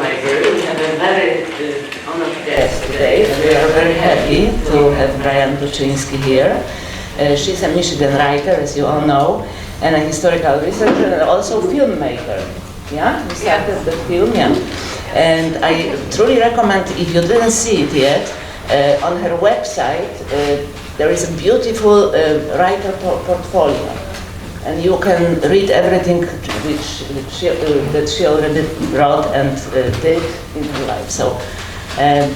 Library. We have a very honored guest today, and we are very happy to have Brianne Turczynski here. She's a Michigan writer, as you all know, and a historical researcher, and also filmmaker. Yeah, you started the film, yeah. And I truly recommend, if you didn't see it yet, on her website there is a beautiful writer portfolio. And you can read everything that she already wrote and did in her life. So,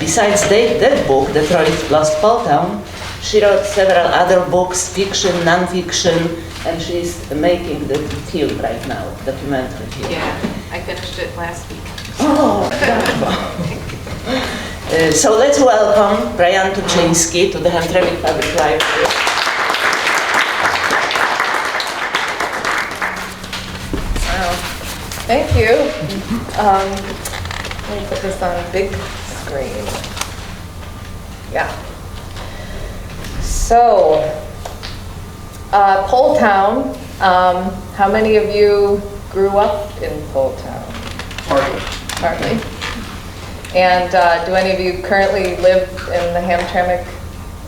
besides that book, Detroit Lost Poletown, she wrote several other books, fiction, non-fiction, and she's making the film right now, documentary film. Yeah, I finished it last week. Oh, so let's welcome Brianne Turczynski to the Hamtramck Public Library. Thank you. Let me put this on big screen. Yeah. So, Poletown. How many of you grew up in Poletown? Hardly. And do any of you currently live in the Hamtramck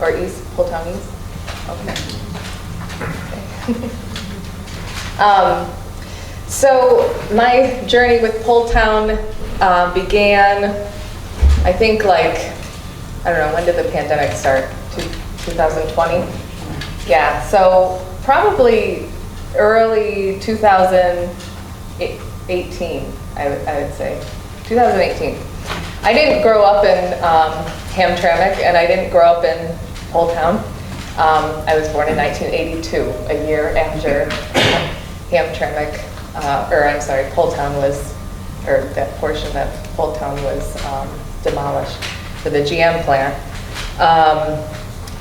or East, Poletown East? Okay. So my journey with Poletown began, I think, I don't know, when did the pandemic start? 2020? Yeah, so probably early 2018, I would say. 2018. I didn't grow up in Hamtramck, and I didn't grow up in Poletown. I was born in 1982, a year after Hamtramck. Poletown was, or that portion that Poletown was demolished for the GM plant.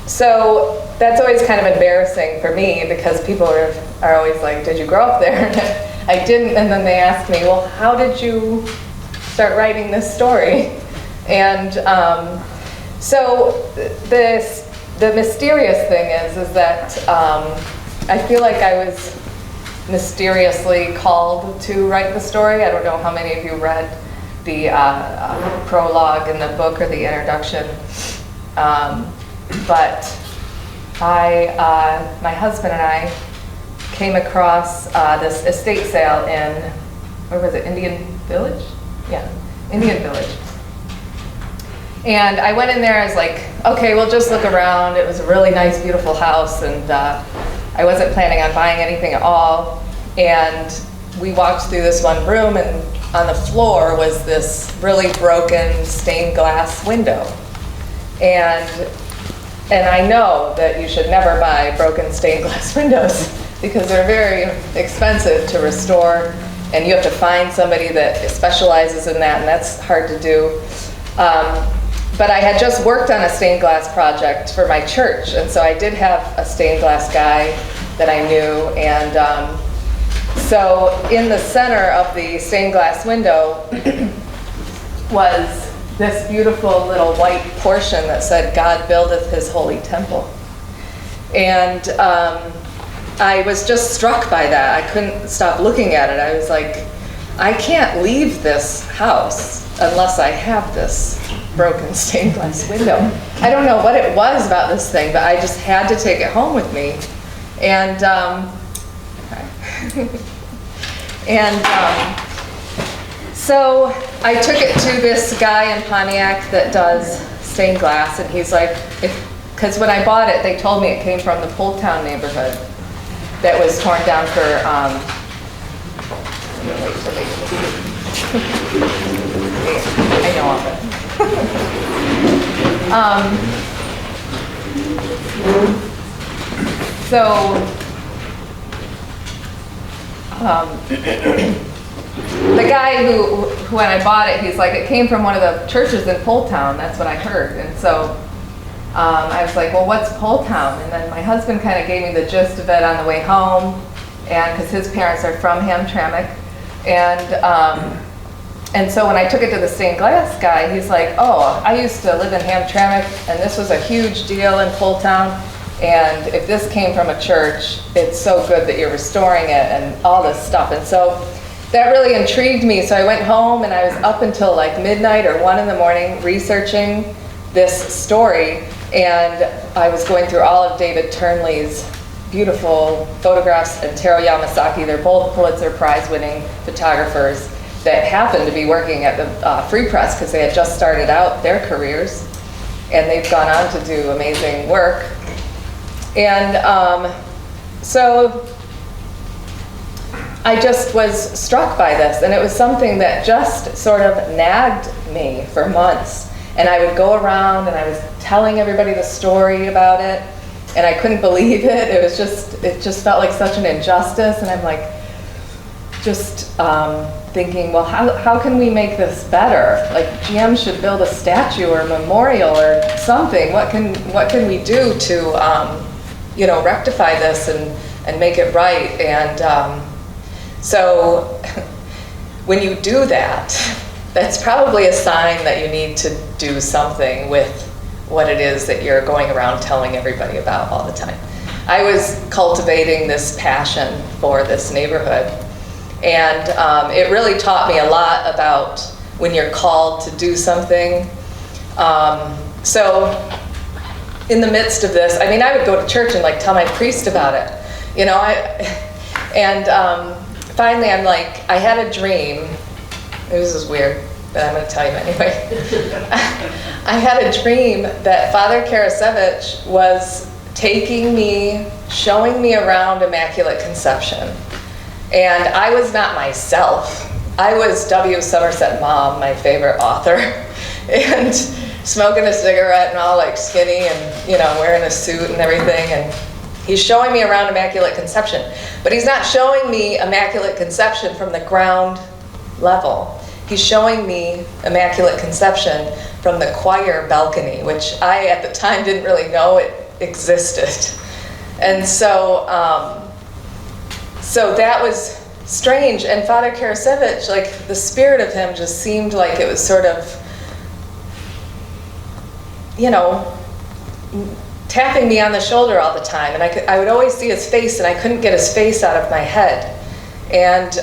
So that's always kind of embarrassing for me because people are always like, did you grow up there? I didn't, and then they ask me, well, how did you start writing this story? And so the mysterious thing is that I feel like I was mysteriously called to write the story. I don't know how many of you read the prologue in the book or the introduction, but my husband and I came across this estate sale in, where was it, Indian Village? Yeah, Indian Village. And I went in there, I was like, okay, we'll just look around. It was a really nice, beautiful house, and I wasn't planning on buying anything at all. And we walked through this one room, and on the floor was this really broken stained glass window. And I know that you should never buy broken stained glass windows because they're very expensive to restore, and you have to find somebody that specializes in that, and that's hard to do. But I had just worked on a stained glass project for my church, and so I did have a stained glass guy that I knew, and so in the center of the stained glass window was this beautiful little white portion that said, God buildeth his holy temple. And I was just struck by that. I couldn't stop looking at it. I was like, I can't leave this house unless I have this broken stained glass window. I don't know what it was about this thing, but I just had to take it home with me. And so I took it to this guy in Pontiac that does stained glass, and he's like, because when I bought it, they told me it came from the Poletown neighborhood that was torn down for, I know of it. The guy who when I bought it, he's like, it came from one of the churches in Poletown. That's what I heard. And so I was like, well, what's Poletown? And then my husband kind of gave me the gist of it on the way home, and because his parents are from Hamtramck. And so when I took it to the stained glass guy, he's like, oh, I used to live in Hamtramck, and this was a huge deal in Poletown. And if this came from a church, it's so good that you're restoring it and all this stuff. And so that really intrigued me. So I went home and I was up until like midnight or 1 in the morning researching this story. And I was going through all of David Turnley's beautiful photographs and Taro Yamasaki. They're both Pulitzer Prize winning photographers that happened to be working at the Free Press because they had just started out their careers. And they've gone on to do amazing work. And so I just was struck by this, and it was something that just sort of nagged me for months. And I would go around and I was telling everybody the story about it, and I couldn't believe it. It just felt like such an injustice, and I'm like, just thinking, well, how can we make this better? Like, GM should build a statue or a memorial or something. What can we do to, you know, rectify this and make it right? And so when you do that, that's probably a sign that you need to do something with what it is that you're going around telling everybody about all the time. I was cultivating this passion for this neighborhood, and it really taught me a lot about when you're called to do something. So in the midst of this, I mean, I would go to church and like tell my priest about it, you know, finally I'm like, I had a dream. This is weird, but I'm going to tell you anyway. I had a dream that Father Karasevich was taking me, showing me around Immaculate Conception. And I was not myself. I was W. Somerset Maugham, my favorite author, and smoking a cigarette and all like skinny and, you know, wearing a suit and everything. And he's showing me around Immaculate Conception. But he's not showing me Immaculate Conception from the ground level. He's showing me Immaculate Conception from the choir balcony, which I, at the time, didn't really know it existed. And so, so that was strange. And Father Karasevich, like, the spirit of him just seemed like it was sort of, you know, tapping me on the shoulder all the time. And I would always see his face, and I couldn't get his face out of my head. And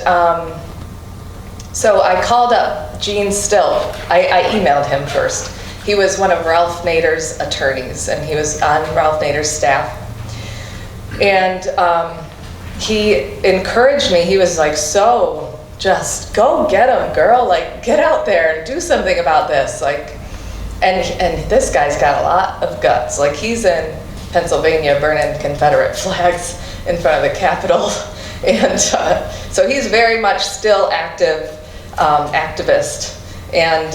so I called up Gene Still. I emailed him first. He was one of Ralph Nader's attorneys, and he was on Ralph Nader's staff. And he encouraged me. He was like, so just go get him, girl. Like, get out there and do something about this. Like, and this guy's got a lot of guts. Like, he's in Pennsylvania burning Confederate flags in front of the Capitol. And so he's very much still active activist. And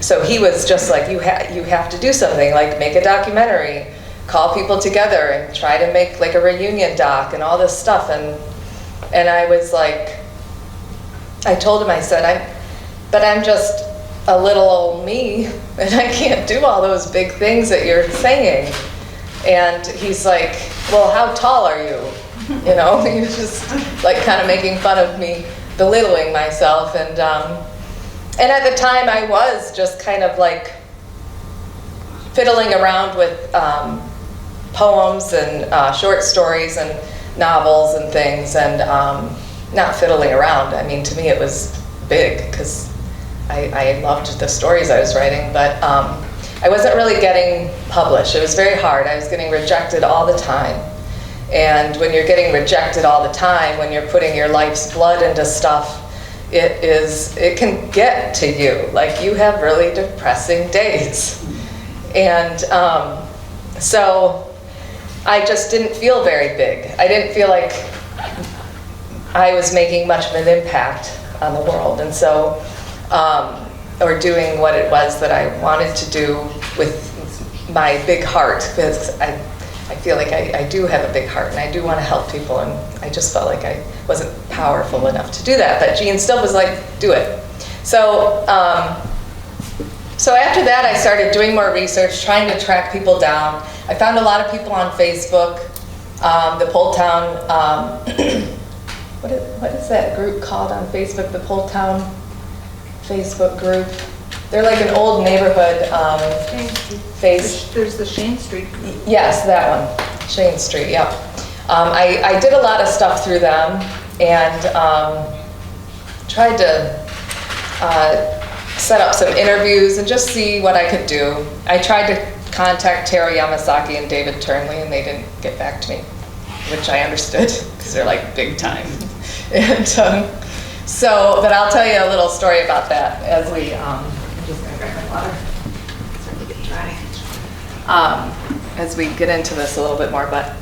so he was just like, you have to do something, like make a documentary, call people together and try to make like a reunion doc and all this stuff. And I was like, I told him, I said, but I'm just a little old me, and I can't do all those big things that you're saying. And he's like, well, how tall are you? You know, he was just like kind of making fun of me, belittling myself. And at the time I was just kind of like fiddling around with poems and short stories and novels and things, and not fiddling around. I mean, to me it was big because I loved the stories I was writing, but I wasn't really getting published. It was very hard. I was getting rejected all the time. And when you're getting rejected all the time, when you're putting your life's blood into stuff, it can get to you. Like, you have really depressing days. And so I just didn't feel very big. I didn't feel like I was making much of an impact on the world. And so, or doing what it was that I wanted to do with my big heart, because I feel like I do have a big heart and I do want to help people, and I just felt like I wasn't powerful enough to do that. But Gene still was like, do it. So, so after that I started doing more research, trying to track people down. I found a lot of people on Facebook, the Poletown, what is that group called on Facebook, the Poletown Facebook group? They're like an old neighborhood There's the Shane Street group. Yes, that one, Shane Street, yep. I did a lot of stuff through them, and tried to set up some interviews and just see what I could do. I tried to contact Terry Yamasaki and David Turnley, and they didn't get back to me, which I understood because they're like big time. And so, but I'll tell you a little story about that as we, I'm just gonna grab my water. It's starting to get dry. As we get into this a little bit more, but.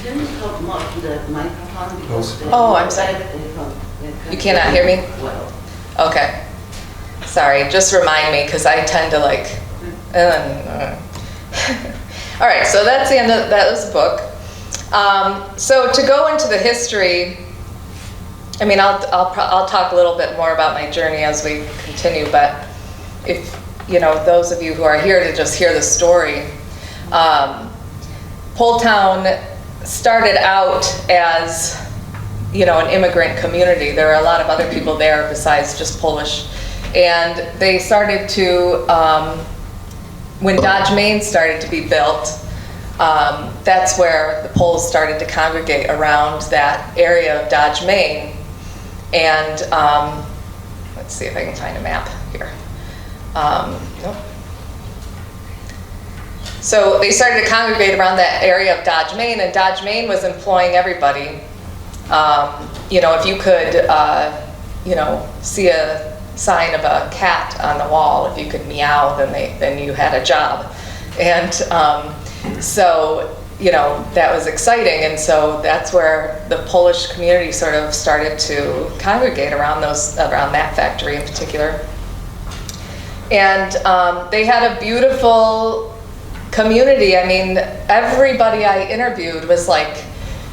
Can you talk more to the microphone? Because Oh, I'm sorry. You cannot hear me? Well. Okay. Sorry, just remind me because I tend to like. All right, so that's the end of that was the book. So to go into the history, I mean, I'll talk a little bit more about my journey as we continue. But if you know, those of you who are here to just hear the story, Poletown started out as, you know, an immigrant community. There are a lot of other people there besides just Polish. And they started to, when Dodge Main started to be built, that's where the Poles started to congregate around that area of Dodge Main. And let's see if I can find a map here. Nope. So they started to congregate around that area of Dodge Main, and Dodge Main was employing everybody. You know, if you could, you know, see a sign of a cat on the wall, if you could meow, then you had a job. And so, you know, that was exciting, and so that's where the Polish community sort of started to congregate around that factory in particular. And they had a beautiful community. I mean, everybody I interviewed was like,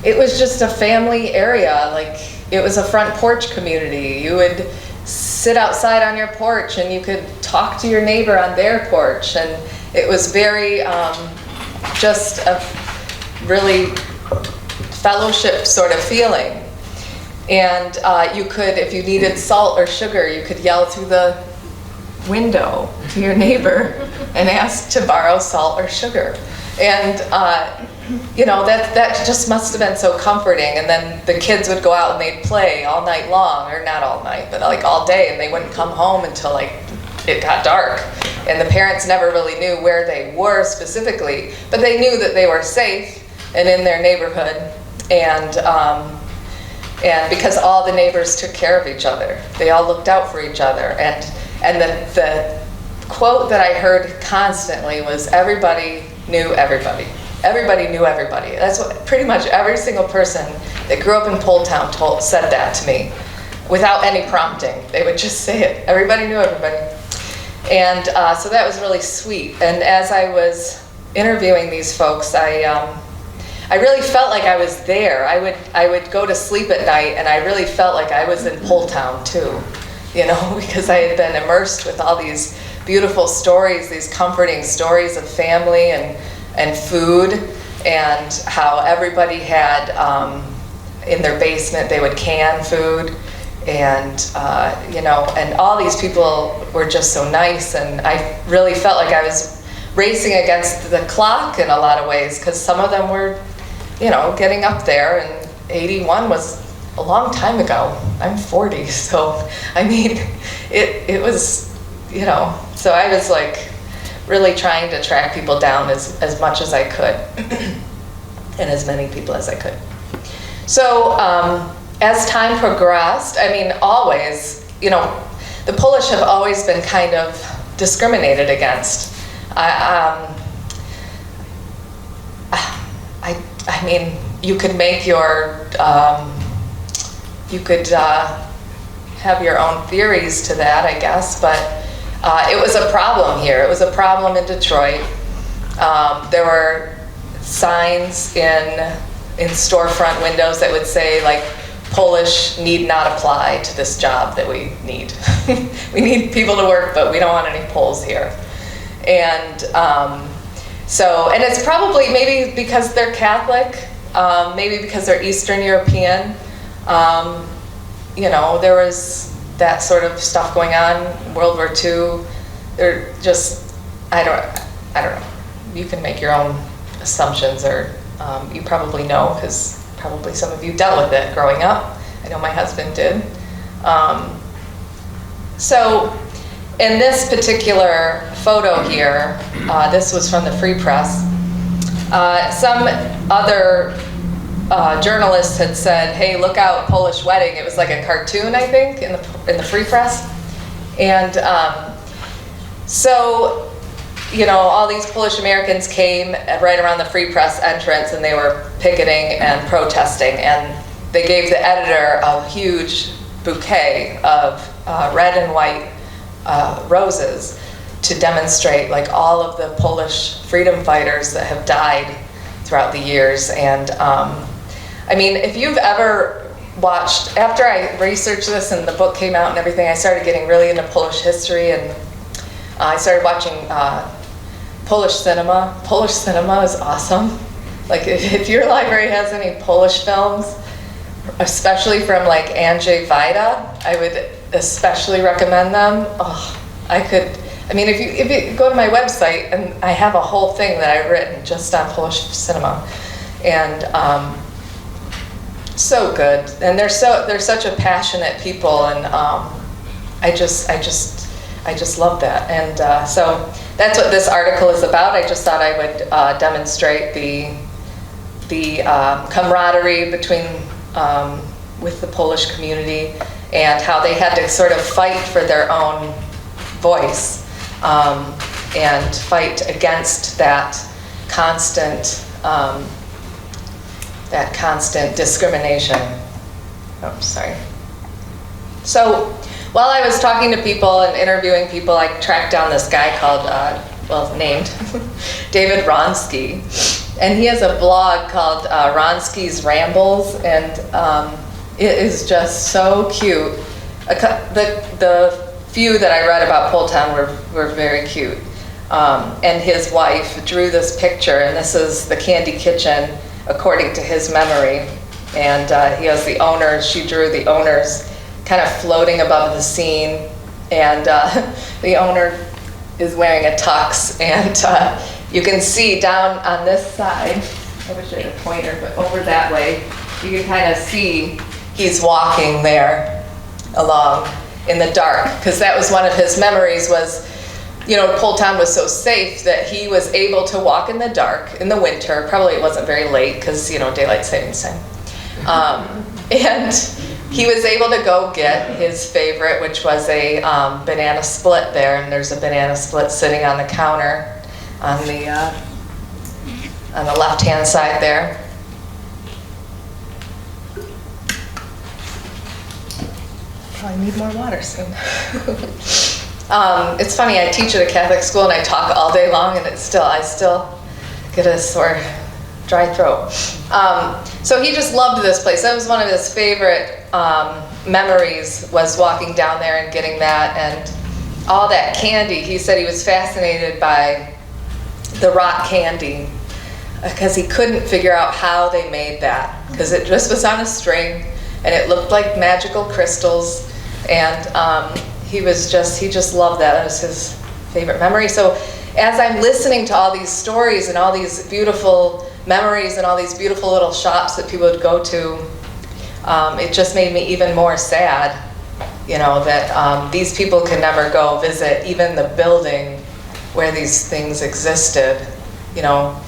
it was just a family area. Like, it was a front porch community. You would sit outside on your porch and you could talk to your neighbor on their porch. And it was very, just a really fellowship sort of feeling. And you could, if you needed salt or sugar, you could yell through the window to your neighbor and ask to borrow salt or sugar. And you know, that just must have been so comforting. And then the kids would go out and they'd play all night long, or not all night, but like all day, and they wouldn't come home until like it got dark. And the parents never really knew where they were specifically, but they knew that they were safe and in their neighborhood. And because all the neighbors took care of each other, they all looked out for each other. And the quote that I heard constantly was, everybody knew everybody. Everybody knew everybody. That's what pretty much every single person that grew up in Poletown said that to me without any prompting. They would just say it. Everybody knew everybody. And so that was really sweet. And as I was interviewing these folks, I really felt like I was there. I would go to sleep at night and I really felt like I was in Poletown too, you know, because I had been immersed with all these beautiful stories, these comforting stories of family and food, and how everybody had, in their basement, they would can food, and you know, and all these people were just so nice, and I really felt like I was racing against the clock in a lot of ways, because some of them were, you know, getting up there, and 81 was a long time ago. I'm 40, so I mean, it was, you know, so I was like really trying to track people down as much as I could, and as many people as I could. So as time progressed, I mean, always, you know, the Polish have always been kind of discriminated against. I mean, you could make your, you could have your own theories to that, I guess, but it was a problem here. It was a problem in Detroit. There were signs in storefront windows that would say, like, Polish need not apply to this job that we need. We need people to work, but we don't want any Poles here. And so, and it's probably maybe because they're Catholic, maybe because they're Eastern European. You know, there was that sort of stuff going on, World War II. They're just, I don't know. You can make your own assumptions or you probably know, because probably some of you dealt with it growing up. I know my husband did. So in this particular photo here, this was from the Free Press. Some other journalists had said, hey, look out, Polish wedding. It was like a cartoon, I think, in the Free Press. And so, you know, all these Polish Americans came right around the Free Press entrance, and they were picketing and protesting, and they gave the editor a huge bouquet of red and white roses to demonstrate like all of the Polish freedom fighters that have died throughout the years. And I mean, if you've ever watched, after I researched this and the book came out and everything, I started getting really into Polish history, and I started watching Polish cinema. Polish cinema is awesome. Like if your library has any Polish films, especially from like Andrzej Wajda, I would especially recommend them. Oh, I mean, if you go to my website, and I have a whole thing that I've written just on Polish cinema, and so good, and they're such a passionate people, and I just love that, and so that's what this article is about. I just thought I would demonstrate the camaraderie between with the Polish community, and how they had to sort of fight for their own voice, and fight against that constant discrimination. Oh, sorry. So while I was talking to people and interviewing people, I tracked down this guy called, named David Wronski, and he has a blog called Wronski's Rambles, and it is just so cute. The few that I read about Poletown were very cute. And his wife drew this picture, and this is the Candy Kitchen according to his memory. And he has the owners, she drew the owners kind of floating above the scene, and the owner is wearing a tux, and you can see down on this side, I wish I had a pointer, but over that way, you can kind of see he's walking there along in the dark, because that was one of his memories, was, you know, Poletown was so safe that he was able to walk in the dark in the winter. Probably it wasn't very late, because, you know, daylight savings time. And he was able to go get his favorite, which was a banana split there, and there's a banana split sitting on the counter on the left-hand side there. Probably need more water soon. It's funny, I teach at a Catholic school and I talk all day long, and I still get a sore, dry throat. So he just loved this place. That was one of his favorite memories, was walking down there and getting that, and all that candy. He said he was fascinated by the rock candy, because he couldn't figure out how they made that, because it just was on a string and it looked like magical crystals, and he just loved that. That was his favorite memory. So as I'm listening to all these stories and all these beautiful memories and all these beautiful little shops that people would go to, it just made me even more sad, you know, that these people could never go visit even the building where these things existed. You know,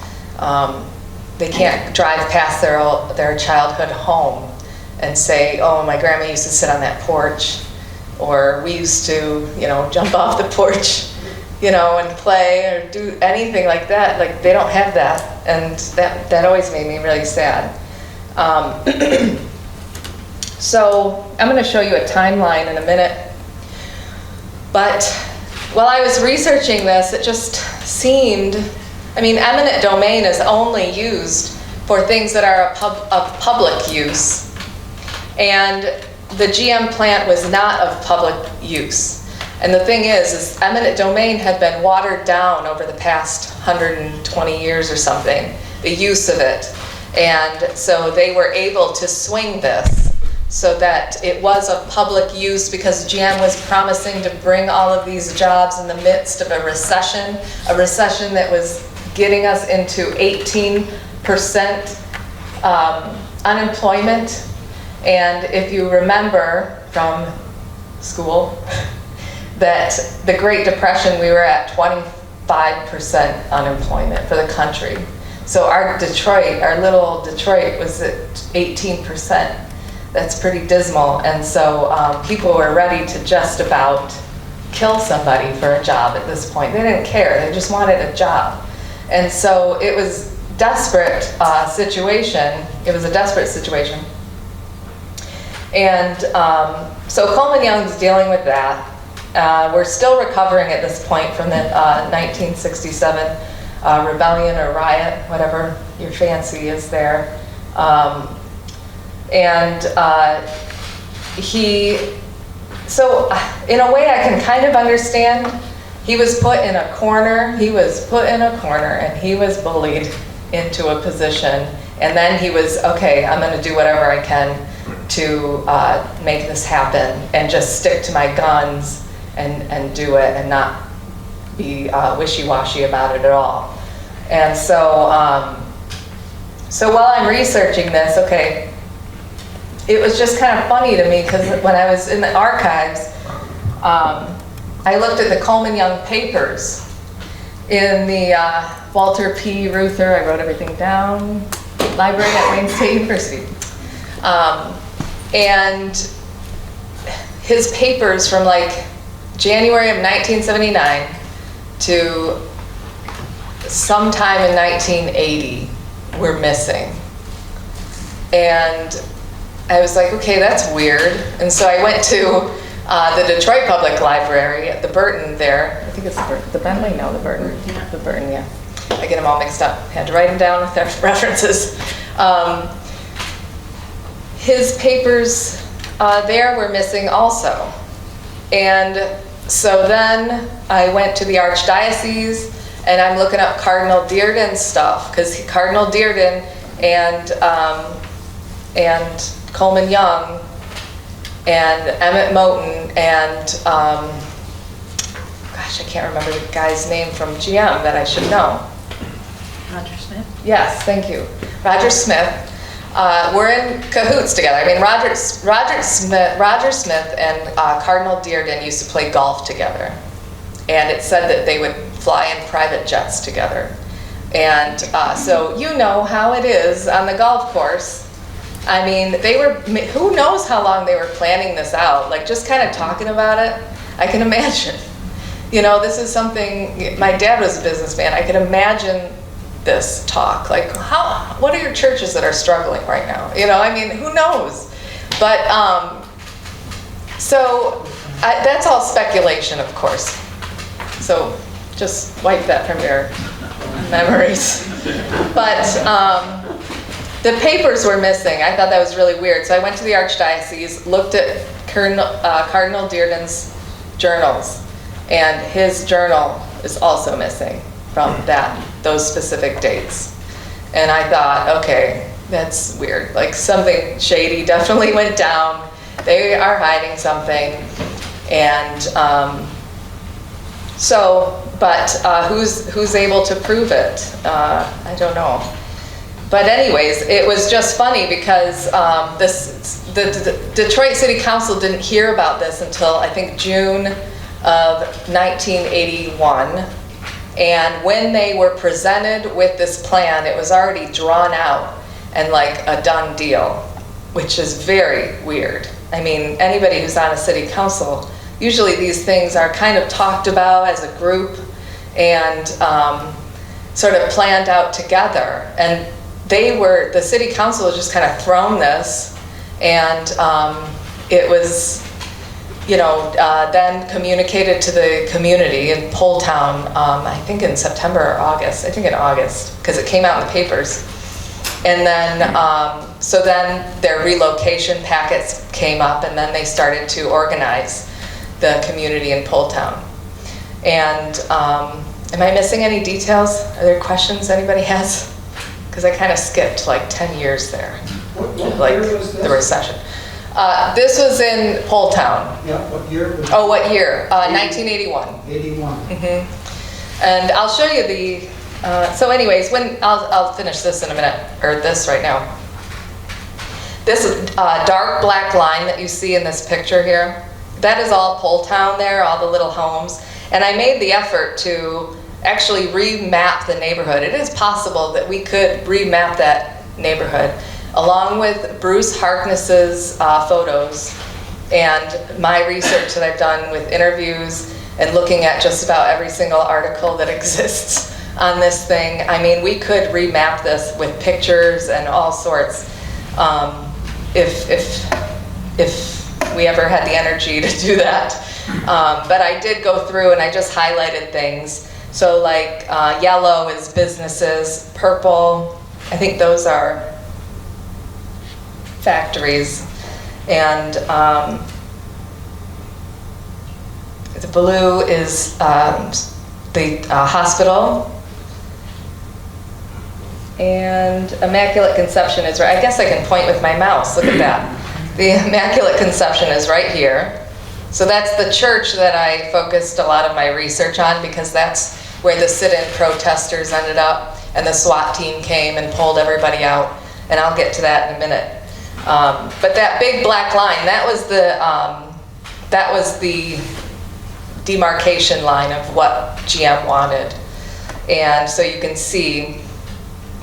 they can't drive past their childhood home and say, oh, my grandma used to sit on that porch, or we used to, you know, jump off the porch, you know, and play or do anything like that. Like, they don't have that, and that always made me really sad. So I'm going to show you a timeline in a minute, but while I was researching this, it just seemed, I mean, eminent domain is only used for things that are of public use, and the GM plant was not of public use. And the thing is eminent domain had been watered down over the past 120 years or something, the use of it. And so they were able to swing this so that it was of public use, because GM was promising to bring all of these jobs in the midst of a recession that was getting us into unemployment. And if you remember from school, that the Great Depression, we were at 25% unemployment for the country. So our little Detroit was at 18%. That's pretty dismal. And so people were ready to just about kill somebody for a job at this point. They didn't care, they just wanted a job. And so it was desperate situation. It was a desperate situation. And so Coleman Young's dealing with that. We're still recovering at this point from the 1967 rebellion or riot, whatever your fancy is there. So in a way I can kind of understand. He was put in a corner, and he was bullied into a position. And then he was, okay, I'm gonna do whatever I can to make this happen and just stick to my guns and do it and not be wishy-washy about it at all. And so, so while I'm researching this, okay, it was just kind of funny to me because when I was in the archives, I looked at the Coleman Young papers in the Walter P. Reuther, I wrote everything down, library at Wayne State University. And his papers from like January of 1979 to sometime in 1980 were missing. And I was like, okay, that's weird. And so I went to the Detroit Public Library at the Burton there. I think it's the Bentley? No, the Burton. Yeah. The Burton, yeah. I get them all mixed up. Had to write them down with their references. His papers there were missing also. And so then I went to the Archdiocese and I'm looking up Cardinal Dearden's stuff because Cardinal Dearden and Coleman Young and Emmett Moten and gosh, I can't remember the guy's name from GM that I should know. Roger Smith? Yes, thank you. Roger Smith. We're in cahoots together. I mean, Roger Smith and Cardinal Dearden used to play golf together. And it said that they would fly in private jets together. And so you know how it is on the golf course. I mean, who knows how long they were planning this out, like just kind of talking about it. I can imagine. You know, this is something, my dad was a businessman. I could imagine this talk, like what are your churches that are struggling right now? You know, I mean, who knows? But that's all speculation, of course. So just wipe that from your memories. But the papers were missing. I thought that was really weird. So I went to the Archdiocese, looked at Cardinal Dearden's journals, and his journal is also missing from those specific dates. And I thought, okay, that's weird. Like something shady definitely went down. They are hiding something. And who's able to prove it? I don't know. But anyways, it was just funny because the Detroit City Council didn't hear about this until I think June of 1981. And when they were presented with this plan, it was already drawn out and like a done deal, which is very weird. I mean, anybody who's on a city council, usually these things are kind of talked about as a group and sort of planned out together. And the city council was just kind of thrown this, and it was, then communicated to the community in Poletown, I think in September or August, I think in August, because it came out in the papers. And then, so then their relocation packets came up, and then they started to organize the community in Poletown. And am I missing any details? Are there questions anybody has? Because I kind of skipped like 10 years there. What like year was this? The recession. This was in Poletown. Yeah, what year? Was Oh, what year? 1981. 81. And I'll show you So anyways, I'll finish this in a minute, or this right now. This dark black line that you see in this picture here, that is all Poletown there, all the little homes. And I made the effort to actually remap the neighborhood. It is possible that we could remap that neighborhood, along with Bruce Harkness's photos and my research that I've done with interviews and looking at just about every single article that exists on this thing. I mean, we could remap this with pictures and all sorts. If we ever had the energy to do that. But I did go through and I just highlighted things. So like yellow is businesses, purple, I think those are factories, and the blue is the hospital. And Immaculate Conception is right. I guess I can point with my mouse. Look at that. The Immaculate Conception is right here. So that's the church that I focused a lot of my research on, because that's where the sit-in protesters ended up, and the SWAT team came and pulled everybody out. And I'll get to that in a minute. But that big black line, that was the demarcation line of what GM wanted. And so you can see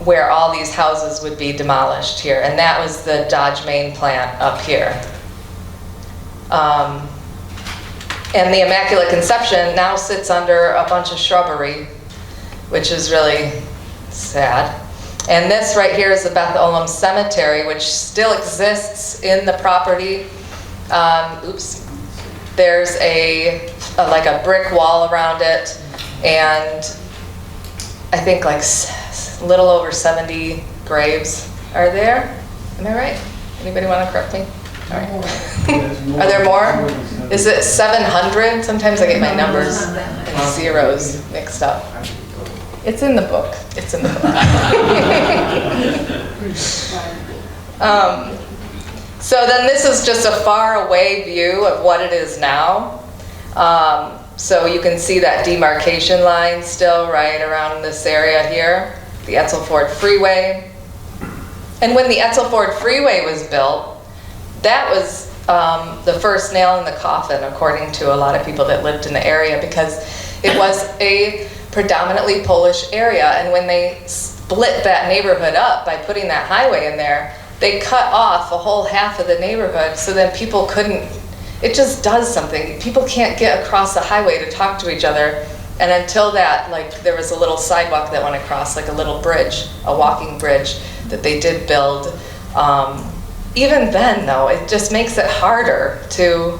where all these houses would be demolished here. And that was the Dodge Main plant up here. And the Immaculate Conception now sits under a bunch of shrubbery, which is really sad. And this right here is the Beth Olam Cemetery, which still exists in the property. Oops. There's like a brick wall around it, and I think like a little over 70 graves are there. Am I right? Anybody want to correct me? All right. Are there more? Is it 700? Sometimes I get my numbers and zeros mixed up. It's in the book. It's in the book. So then this is just a far away view of what it is now. So you can see that demarcation line still right around this area here, the Etzel Ford Freeway. And when the Etzel Ford Freeway was built, that was the first nail in the coffin, according to a lot of people that lived in the area, because it was a predominantly Polish area. And when they split that neighborhood up by putting that highway in there, they cut off a whole half of the neighborhood, so then people couldn't, it just does something. People can't get across the highway to talk to each other. And until that, like, there was a little sidewalk that went across, like a little bridge, a walking bridge that they did build. Even then, though, it just makes it harder to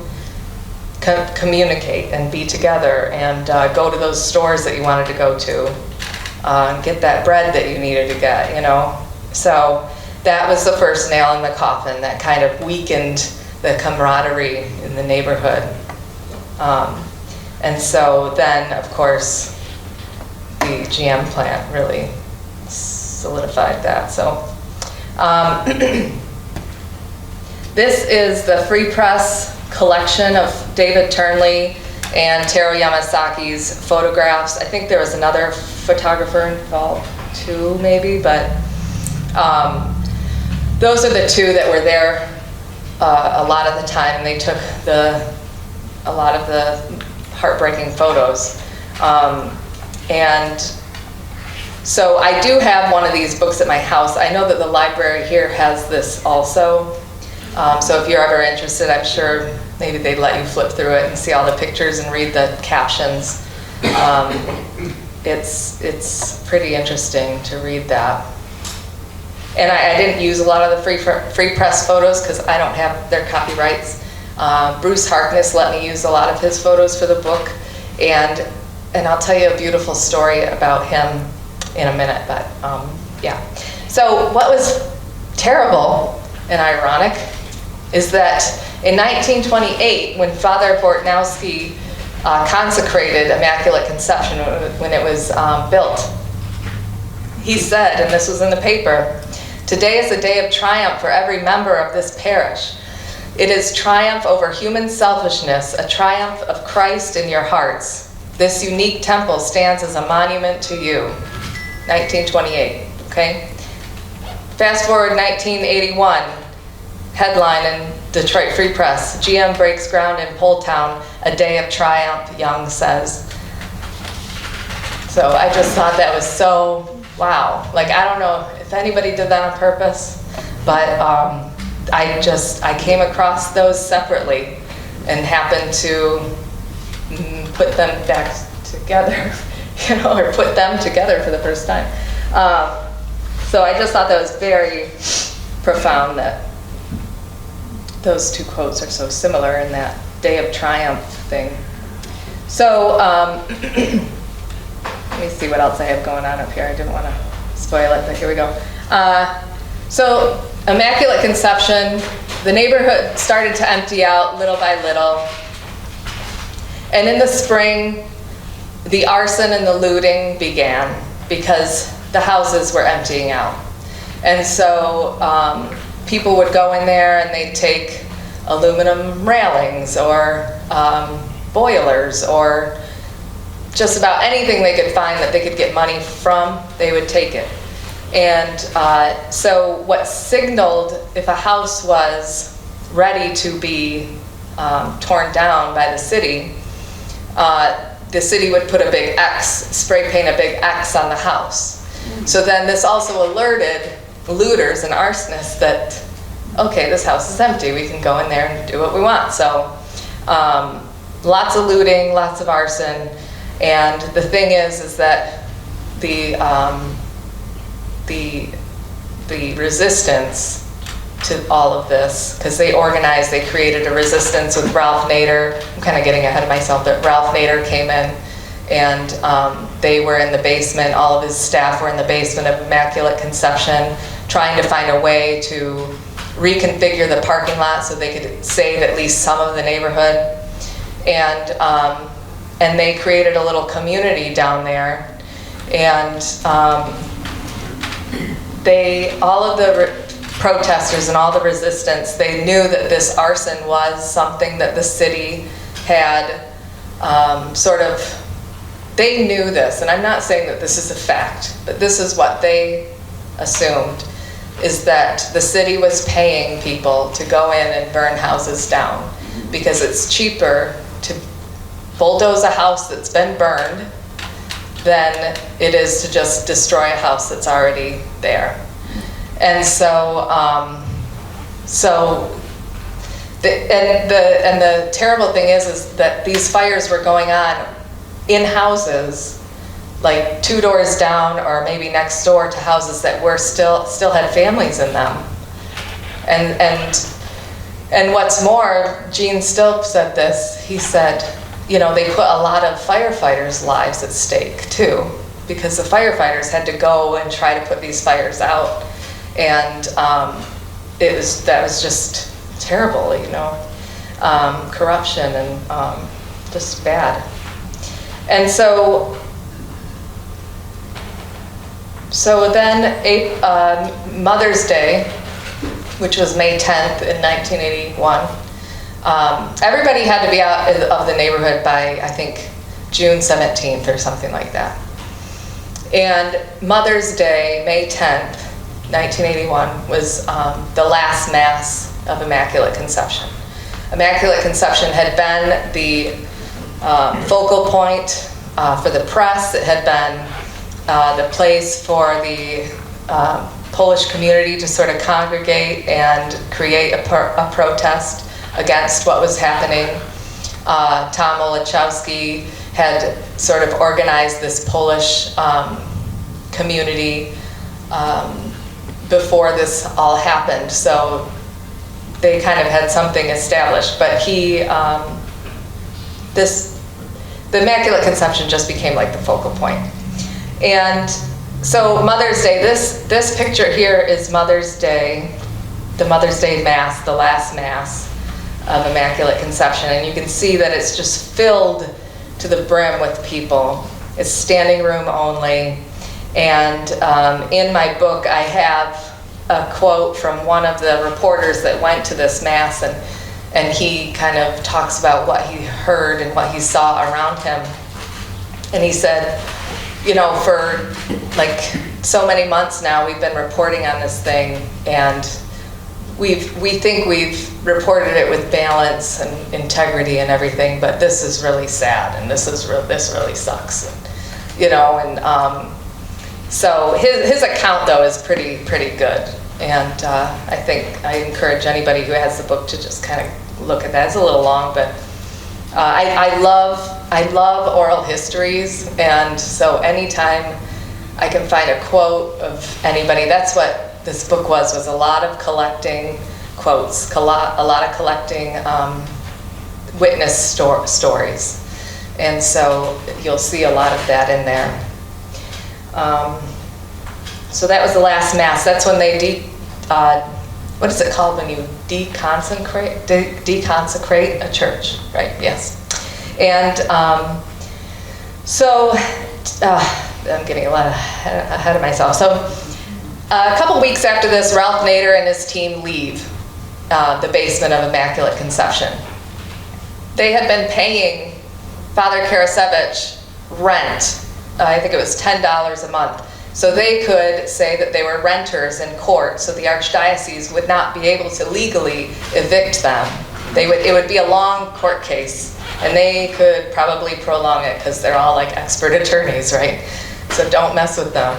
communicate and be together and go to those stores that you wanted to go to, get that bread that you needed to get, you know. So that was the first nail in the coffin that kind of weakened the camaraderie in the neighborhood. And so then, of course, the GM plant really solidified that. So this is the Free Press collection of David Turnley and Taro Yamasaki's photographs. I think there was another photographer involved too, maybe, but those are the two that were there a lot of the time. They took a lot of the heartbreaking photos. And so I do have one of these books at my house. I know that the library here has this also. So if you're ever interested, I'm sure maybe they'd let you flip through it and see all the pictures and read the captions. It's pretty interesting to read that. And I didn't use a lot of the free press photos because I don't have their copyrights. Bruce Harkness let me use a lot of his photos for the book, and I'll tell you a beautiful story about him in a minute, but yeah. So what was terrible and ironic is that in 1928, when Father Bortnowski consecrated Immaculate Conception, when it was built, he said, and this was in the paper, "Today is a day of triumph for every member of this parish. It is triumph over human selfishness, a triumph of Christ in your hearts. This unique temple stands as a monument to you." 1928, okay? Fast forward 1981, headline in Detroit Free Press, GM breaks ground in Poletown, a day of triumph, Young says. So I just thought that was so, wow. Like, I don't know if anybody did that on purpose, but I came across those separately and happened to put them back together, you know, or put them together for the first time. So I just thought that was very profound that those two quotes are so similar in that day of triumph thing. So let me see what else I have going on up here. I didn't want to spoil it, but here we go. So Immaculate Conception, the neighborhood started to empty out little by little. And in the spring, the arson and the looting began because the houses were emptying out. And so people would go in there and they'd take aluminum railings or boilers or just about anything they could find that they could get money from, they would take it. And so what signaled if a house was ready to be torn down by the city would put a big X, spray paint a big X on the house. So then this also alerted looters and arsonists that, okay, this house is empty, we can go in there and do what we want. So lots of looting, lots of arson, and the thing is that the resistance to all of this, because they organized, they created a resistance with Ralph Nader. I'm kind of getting ahead of myself, but Ralph Nader came in and they were in the basement, all of his staff were in the basement of Immaculate Conception, trying to find a way to reconfigure the parking lot so they could save at least some of the neighborhood. And they created a little community down there. And all of the protesters and all the resistance, they knew that this arson was something that the city had they knew this, and I'm not saying that this is a fact, but this is what they assumed, is that the city was paying people to go in and burn houses down because it's cheaper to bulldoze a house that's been burned than it is to just destroy a house that's already there. And so, the terrible thing is that these fires were going on in houses, like 2 doors down or maybe next door to houses that were still had families in them. And what's more, Gene Stilp said this. He said, you know, they put a lot of firefighters' lives at stake too, because the firefighters had to go and try to put these fires out. And that was just terrible, you know, corruption and just bad. And so then Mother's Day, which was May 10th in 1981, everybody had to be out of the neighborhood by, I think, June 17th or something like that. And Mother's Day, May 10th, 1981, was the last Mass of Immaculate Conception. Immaculate Conception had been the focal point for the press. It had been the place for the Polish community to sort of congregate and create a protest against what was happening. Tom Olechowski had sort of organized this Polish community before this all happened, so they kind of had something established. But the Immaculate Conception just became like the focal point. And so Mother's Day, this picture here is Mother's Day, the Mother's Day Mass, the last Mass of Immaculate Conception. And you can see that it's just filled to the brim with people. It's standing room only. And in my book, I have a quote from one of the reporters that went to this Mass, and he kind of talks about what he heard and what he saw around him. And he said, you know, for like so many months now, we've been reporting on this thing, and we think we've reported it with balance and integrity and everything, but this is really sad, and this really sucks, you know. And so his account though is pretty good, and I think I encourage anybody who has the book to just kind of look at that. It's a little long, but I love oral histories, and so anytime I can find a quote of anybody, that's what this book was a lot of collecting quotes, a lot of collecting witness stories. And so you'll see a lot of that in there. So that was the last Mass. That's when they, what is it called when you deconsecrate a church, right? Yes. And so, I'm getting a lot ahead of myself. So a couple weeks after this, Ralph Nader and his team leave the basement of Immaculate Conception. They had been paying Father Karasevich rent, I think it was $10 a month, so they could say that they were renters in court, so the Archdiocese would not be able to legally evict them. It would be a long court case, and they could probably prolong it because they're all like expert attorneys, right? So don't mess with them.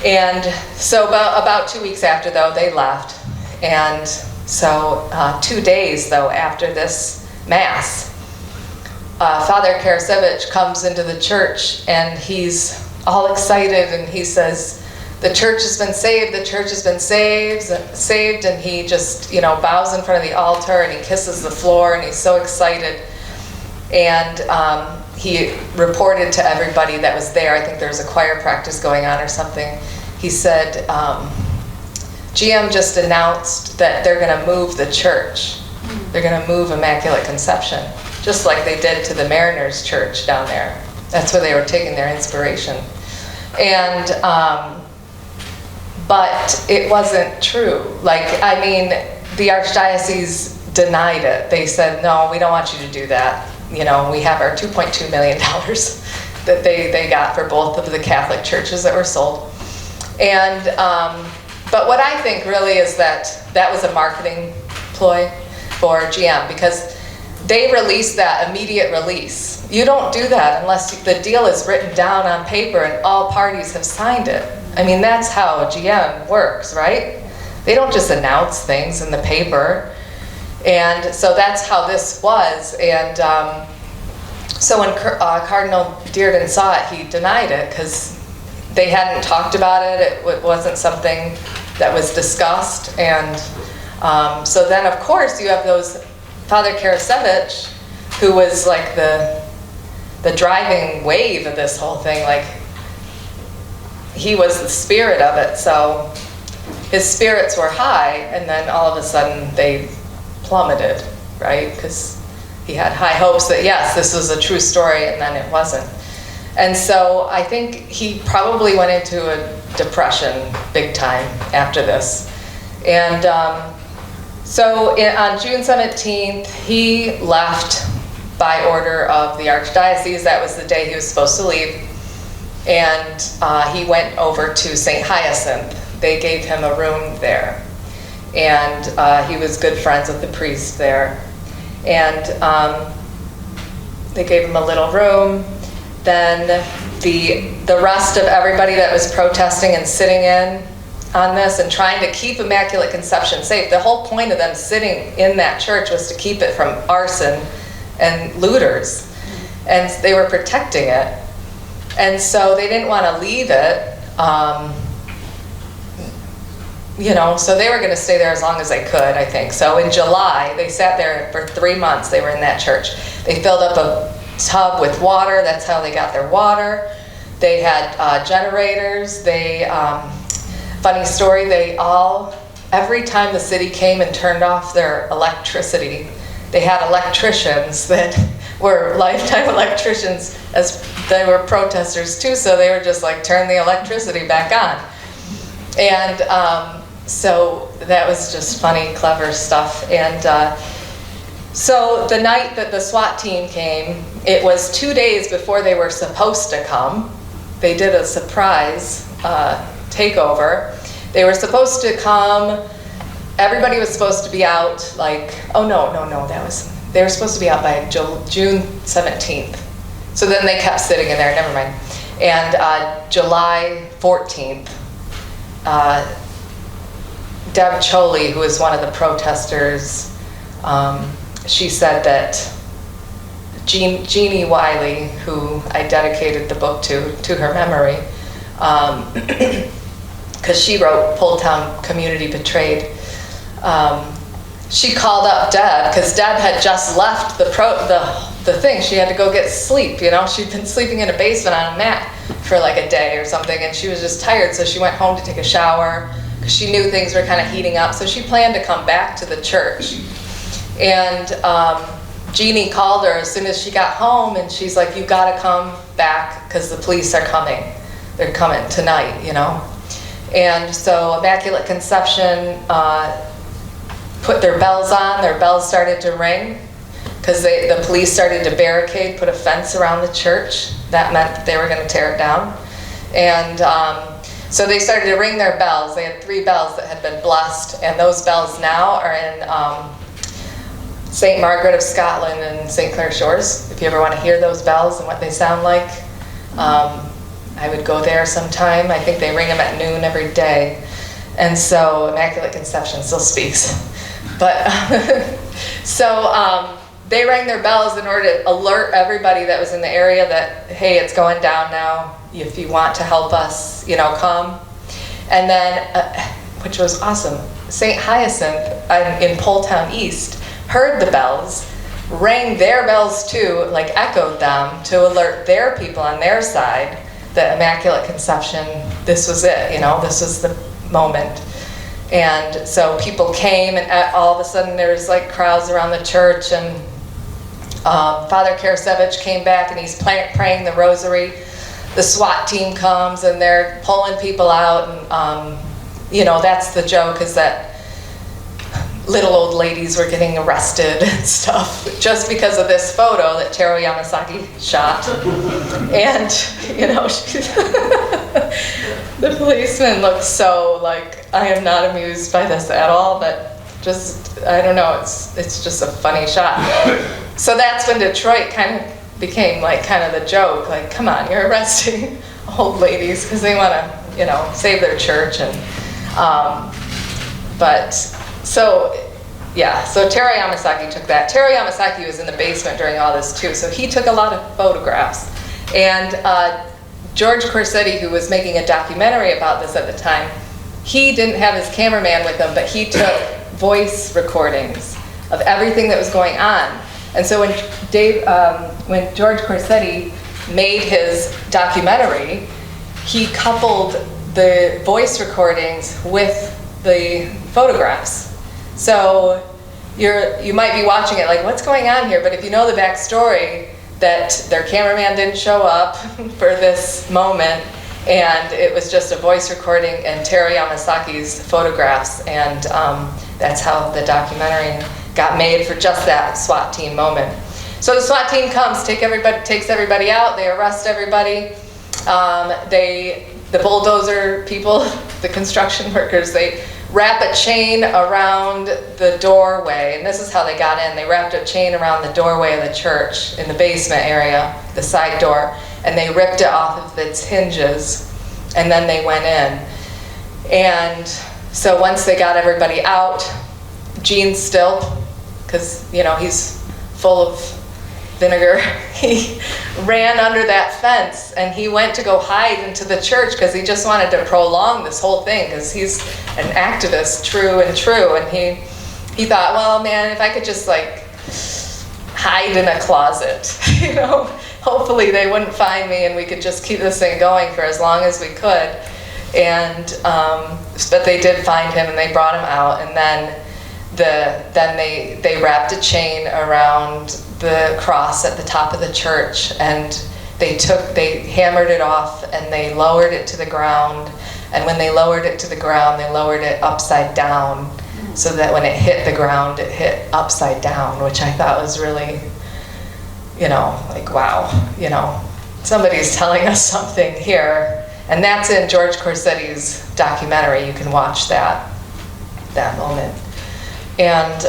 And so about 2 weeks after, though, they left. And so 2 days, though, after this Mass, Father Karasevich comes into the church, and he's all excited, and he says, the church has been saved, the church has been saved, and he just, you know, bows in front of the altar, and he kisses the floor, and he's so excited. And he reported to everybody that was there, I think there was a choir practice going on or something. He said, GM just announced that they're going to move the church. They're going to move Immaculate Conception, just like they did to the Mariners Church down there. That's where they were taking their inspiration. And, but it wasn't true. Like, I mean, the Archdiocese denied it. They said, no, we don't want you to do that. You know, we have our $2.2 million that they got for both of the Catholic churches that were sold. And, but what I think really is that was a marketing ploy for GM, because they released that immediate release. You don't do that unless the deal is written down on paper and all parties have signed it. I mean, that's how GM works, right? They don't just announce things in the paper. And so that's how this was. And so when Cardinal Dearden saw it, he denied it because they hadn't talked about it. It wasn't something that was discussed. And so then, of course, you have those, Father Karasevich, who was like the driving wave of this whole thing. Like, he was the spirit of it. So his spirits were high, and then all of a sudden they plummeted, right? Because he had high hopes that, yes, this was a true story, and then it wasn't. And so I think he probably went into a depression big time after this. And so on June 17th, he left by order of the Archdiocese. That was the day he was supposed to leave. And he went over to St. Hyacinth. They gave him a room there. And he was good friends with the priest there. And they gave him a little room. Then the rest of everybody that was protesting and sitting in on this and trying to keep Immaculate Conception safe, the whole point of them sitting in that church was to keep it from arson and looters. And they were protecting it. And so they didn't want to leave it. You know, so they were going to stay there as long as they could, I think. So in July, they sat there for 3 months. They were in that church. They filled up a tub with water. That's how they got their water. They had generators. They, funny story, every time the city came and turned off their electricity, they had electricians that were lifetime electricians, as they were protesters too, so they were just like, turn the electricity back on. And so that was just funny, clever stuff. And so the night that the SWAT team came, it was 2 days before they were supposed to come. they did a surprise takeover. They were supposed to come, everybody was supposed to be out like, oh no, they were supposed to be out by June 17th. So then they kept sitting in there, never mind. And July 14th, Deb Choley, who is one of the protesters, she said that Jeannie Wiley, who I dedicated the book to her memory, because she wrote Poletown Community Betrayed. She called up Deb, because Deb had just left the thing. She had to go get sleep, you know. She'd been sleeping in a basement on a mat for like a day or something, and she was just tired, so she went home to take a shower, because she knew things were kind of heating up, so she planned to come back to the church. And Jeannie called her as soon as she got home, and she's like, you gotta come back, because the police are coming. They're coming tonight, you know. And so Immaculate Conception put their bells on. Their bells started to ring, because the police started to barricade, put a fence around the church. That meant that they were going to tear it down. And so they started to ring their bells. They had 3 bells that had been blessed, and those bells now are in St. Margaret of Scotland and St. Clair Shores. If you ever want to hear those bells and what they sound like, I would go there sometime. I think they ring them at noon every day. And so Immaculate Conception still speaks. But so they rang their bells in order to alert everybody that was in the area that, hey, it's going down now. If you want to help us, you know, come. And then, which was awesome, St. Hyacinth in Poletown East heard the bells, rang their bells too, like echoed them to alert their people on their side that Immaculate Conception, this was it, you know, this was the moment. And so people came, and all of a sudden there's like crowds around the church, and Father Karasevich came back, and he's praying the rosary. The SWAT team comes, and they're pulling people out, and you know, that's the joke, is that little old ladies were getting arrested and stuff just because of this photo that Taro Yamasaki shot. And, you know, the policeman looked so like, I am not amused by this at all, but just, I don't know, it's just a funny shot. So that's when Detroit kind of became like kind of the joke, like, come on, you're arresting old ladies because they want to, you know, save their church. And but so yeah, so Taro Yamasaki took that. Taro Yamasaki was in the basement during all this too, so he took a lot of photographs. And George Corsetti, who was making a documentary about this at the time, he didn't have his cameraman with him, but he took voice recordings of everything that was going on. And so when George Corsetti made his documentary, he coupled the voice recordings with the photographs. So you might be watching it like, what's going on here? But if you know the backstory, that their cameraman didn't show up for this moment, and it was just a voice recording and Taro Yamasaki's photographs, and that's how the documentary got made for just that SWAT team moment. So the SWAT team comes, takes everybody out, they arrest everybody. The bulldozer people, the construction workers, they wrap a chain around the doorway, and this is how they got in. They wrapped a chain around the doorway of the church in the basement area, the side door, and they ripped it off of its hinges, and then they went in. And so once they got everybody out, Gene Stilt, because you know he's full of vinegar, he ran under that fence, and he went to go hide into the church because he just wanted to prolong this whole thing, because he's an activist, true and true, and he thought, well, man, if I could just like hide in a closet, you know, hopefully they wouldn't find me, and we could just keep this thing going for as long as we could. And but they did find him, and they brought him out, and then they wrapped a chain around the cross at the top of the church, and they hammered it off, and they lowered it to the ground. And when they lowered it to the ground, they lowered it upside down, so that when it hit the ground, it hit upside down, which I thought was really, you know, like, wow, you know. somebody's telling us something here. And that's in George Corsetti's documentary. You can watch that moment. And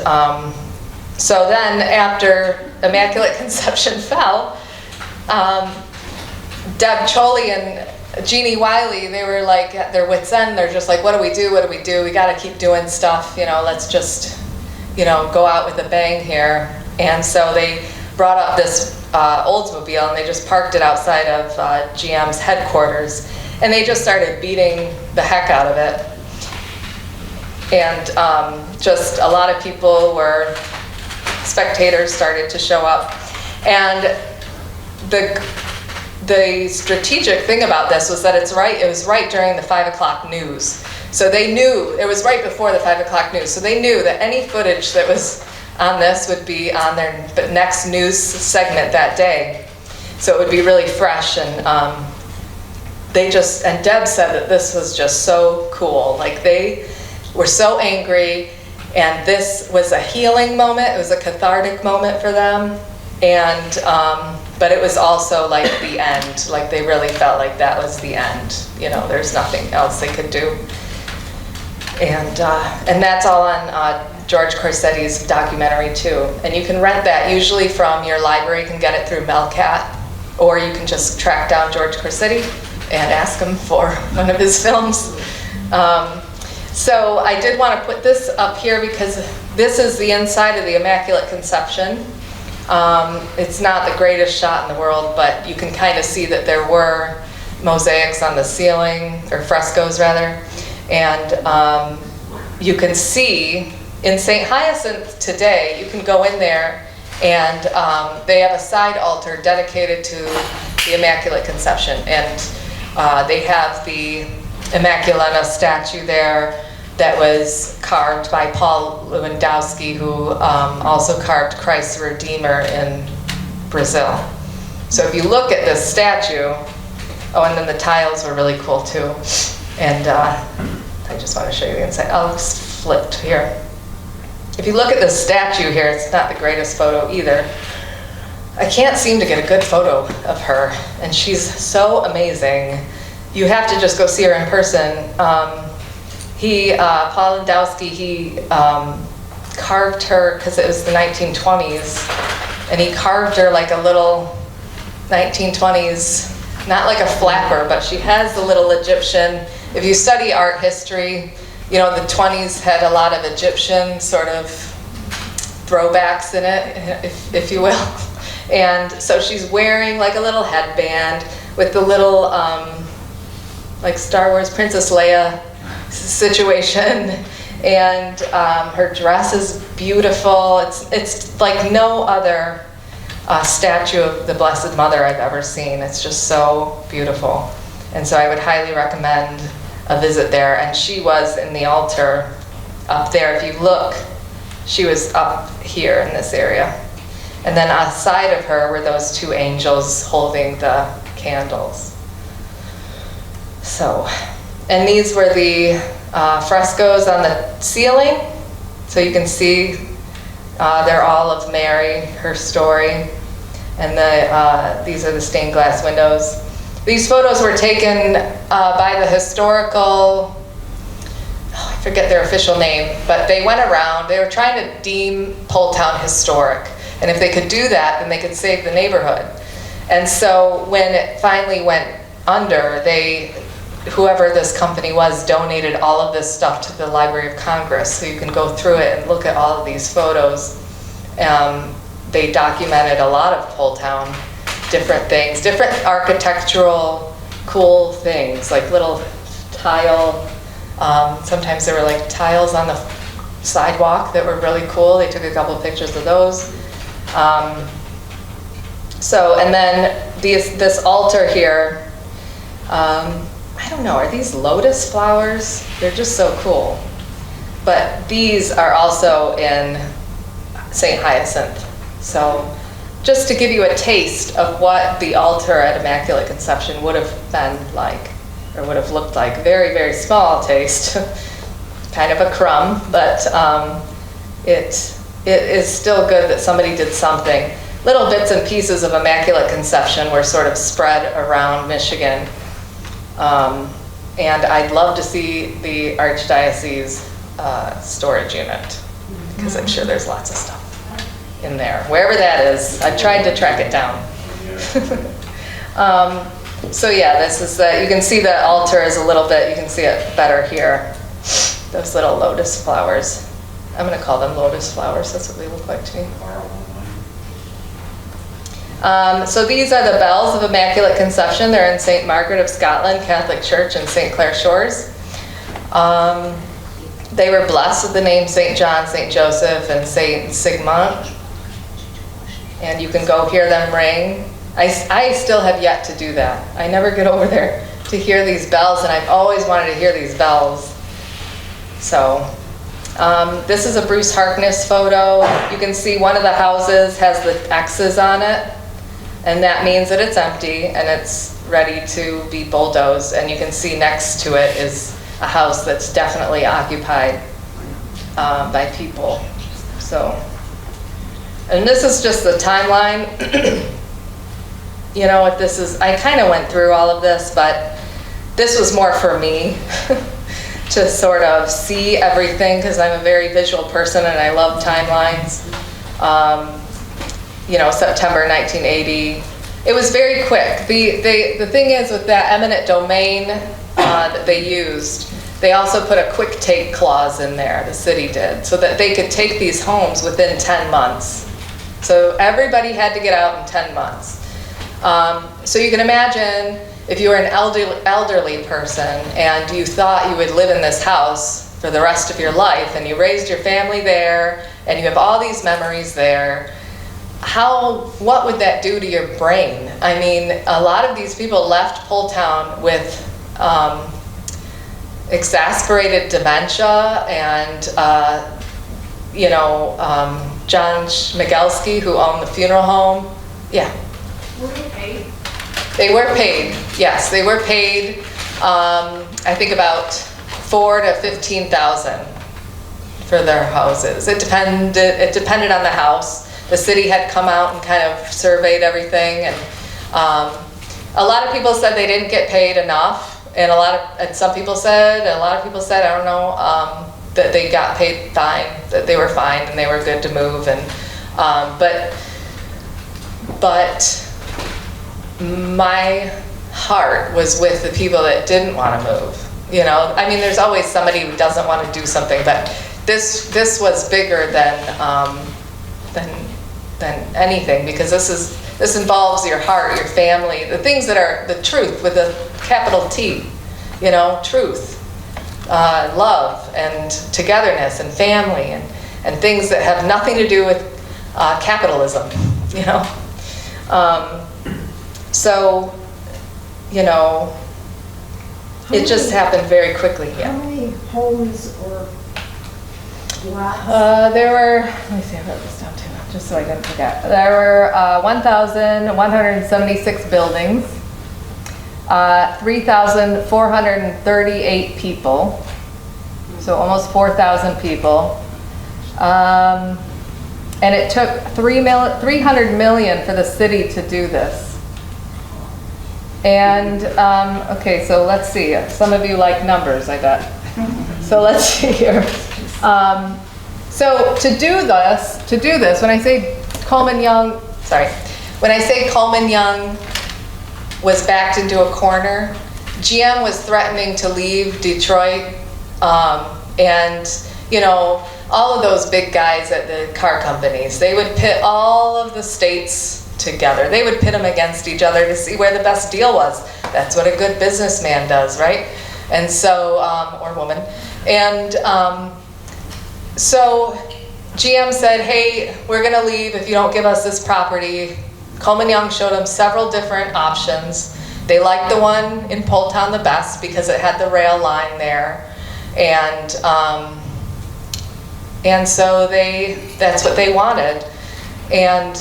so then after Immaculate Conception fell, Deb Choli and Jeannie Wiley, they were like at their wits' end. They're just like, what do we do? What do we do? We got to keep doing stuff. You know, let's just, you know, go out with a bang here. And so they brought up this Oldsmobile, and they just parked it outside of GM's headquarters. And they just started beating the heck out of it. And just a lot of people were, spectators started to show up. And the strategic thing about this was that it was right during the 5 o'clock news. So they knew, it was right before the 5 o'clock news, so they knew that any footage that was on this would be on their next news segment that day. So it would be really fresh, and and Deb said that this was just so cool. Like, they were so angry, and this was a healing moment, it was a cathartic moment for them. And but it was also like the end. Like, they really felt like that was the end. You know, there's nothing else they could do. And that's all on George Corsetti's documentary too. And you can rent that usually from your library. You can get it through Melcat, or you can just track down George Corsetti and ask him for one of his films. So I did want to put this up here because this is the inside of the Immaculate Conception. It's not the greatest shot in the world, but you can kind of see that there were mosaics on the ceiling, or frescoes rather. And you can see in St. Hyacinth today, you can go in there and they have a side altar dedicated to the Immaculate Conception. And they have the Immaculata statue there that was carved by Paul Lewandowski, who also carved Christ the Redeemer in Brazil. So if you look at this statue, oh, and then the tiles were really cool too. And I just want to show you the inside. I'll just flip here. If you look at this statue here, it's not the greatest photo either. I can't seem to get a good photo of her, and she's so amazing. You have to just go see her in person. Paul Lewandowski, he carved her, because it was the 1920s, and he carved her like a little 1920s, not like a flapper, but she has the little Egyptian. If you study art history, you know, the 20s had a lot of Egyptian sort of throwbacks in it, if you will. And so she's wearing like a little headband with the little, like Star Wars Princess Leia situation, and her dress is beautiful. It's like no other statue of the Blessed Mother I've ever seen. It's just so beautiful. And so I would highly recommend a visit there. And she was in the altar up there. If you look, she was up here in this area. And then aside of her were those two angels holding the candles. So, and these were the frescoes on the ceiling. So you can see they're all of Mary, her story. And these are the stained glass windows. These photos were taken by the historical, I forget their official name, but they went around, they were trying to deem Poletown historic. And if they could do that, then they could save the neighborhood. And so when it finally went under, whoever this company was donated all of this stuff to the Library of Congress, so you can go through it and look at all of these photos. They documented a lot of Poletown, different things, different architectural cool things, like little tile, sometimes there were like tiles on the sidewalk that were really cool. They took a couple of pictures of those. So, and then this altar here, I don't know, are these lotus flowers? They're just so cool. But these are also in St. Hyacinth. So just to give you a taste of what the altar at Immaculate Conception would have been like, or would have looked like. Very, very small taste, kind of a crumb, but it is still good that somebody did something. little bits and pieces of Immaculate Conception were sort of spread around Michigan. And I'd love to see the Archdiocese storage unit, because I'm sure there's lots of stuff in there. Wherever that is, I've tried to track it down. So yeah, this is you can see the altar is a little bit, you can see it better here. Those little lotus flowers. I'm going to call them lotus flowers, that's what they look like to me. So these are the bells of Immaculate Conception. They're in St. Margaret of Scotland Catholic Church in St. Clair Shores. They were blessed with the name St. John, St. Joseph, and St. Sigmund. And you can go hear them ring. I still have yet to do that. I never get over there to hear these bells, and I've always wanted to hear these bells. So this is a Bruce Harkness photo. You can see one of the houses has the X's on it, and that means that it's empty and it's ready to be bulldozed. And you can see next to it is a house that's definitely occupied by people. So, and this is just the timeline. You know what this is? I kind of went through all of this, but this was more for me to sort of see everything, because I'm a very visual person and I love timelines. You know, September 1980. It was very quick. The thing is, with that eminent domain that they used, they also put a quick take clause in there, the city did, so that they could take these homes within 10 months. So everybody had to get out in 10 months. So you can imagine if you were an elderly person and you thought you would live in this house for the rest of your life, and you raised your family there and you have all these memories there, what would that do to your brain? I mean, a lot of these people left Poletown with exasperated dementia, and John Schmigelski, who owned the funeral home. Yeah. Were they paid? They were paid, yes, they were paid, I think about $4,000 to $15,000 for their houses. It depended on the house. The city had come out and kind of surveyed everything, and a lot of people said they didn't get paid enough, and some people said, a lot of people said, I don't know, that they got paid fine, that they were fine and they were good to move, and but my heart was with the people that didn't want to move. You know, I mean, there's always somebody who doesn't want to do something, but this was bigger than anything, because this involves your heart, your family, the things that are the truth with a capital T. You know, truth, love, and togetherness, and family, and things that have nothing to do with capitalism. You know. So, you know, it just happened very quickly. Yeah. How many homes or lots? There were, let me see, I wrote this down too, just so I don't forget. There were 1,176 buildings, 3,438 people, so almost 4,000 people. And it took $300 million for the city to do this. And, okay, so let's see. Some of you like numbers, I bet. So let's see here. So to do this, when I say Coleman Young was backed into a corner, GM was threatening to leave Detroit, and, you know, all of those big guys at the car companies, they would pit all of the states together. They would pit them against each other to see where the best deal was. That's what a good businessman does, right? And so, or woman. And so GM said, hey, we're gonna leave if you don't give us this property. Coleman Young showed them several different options. They liked the one in Poletown the best because it had the rail line there. And so that's what they wanted. And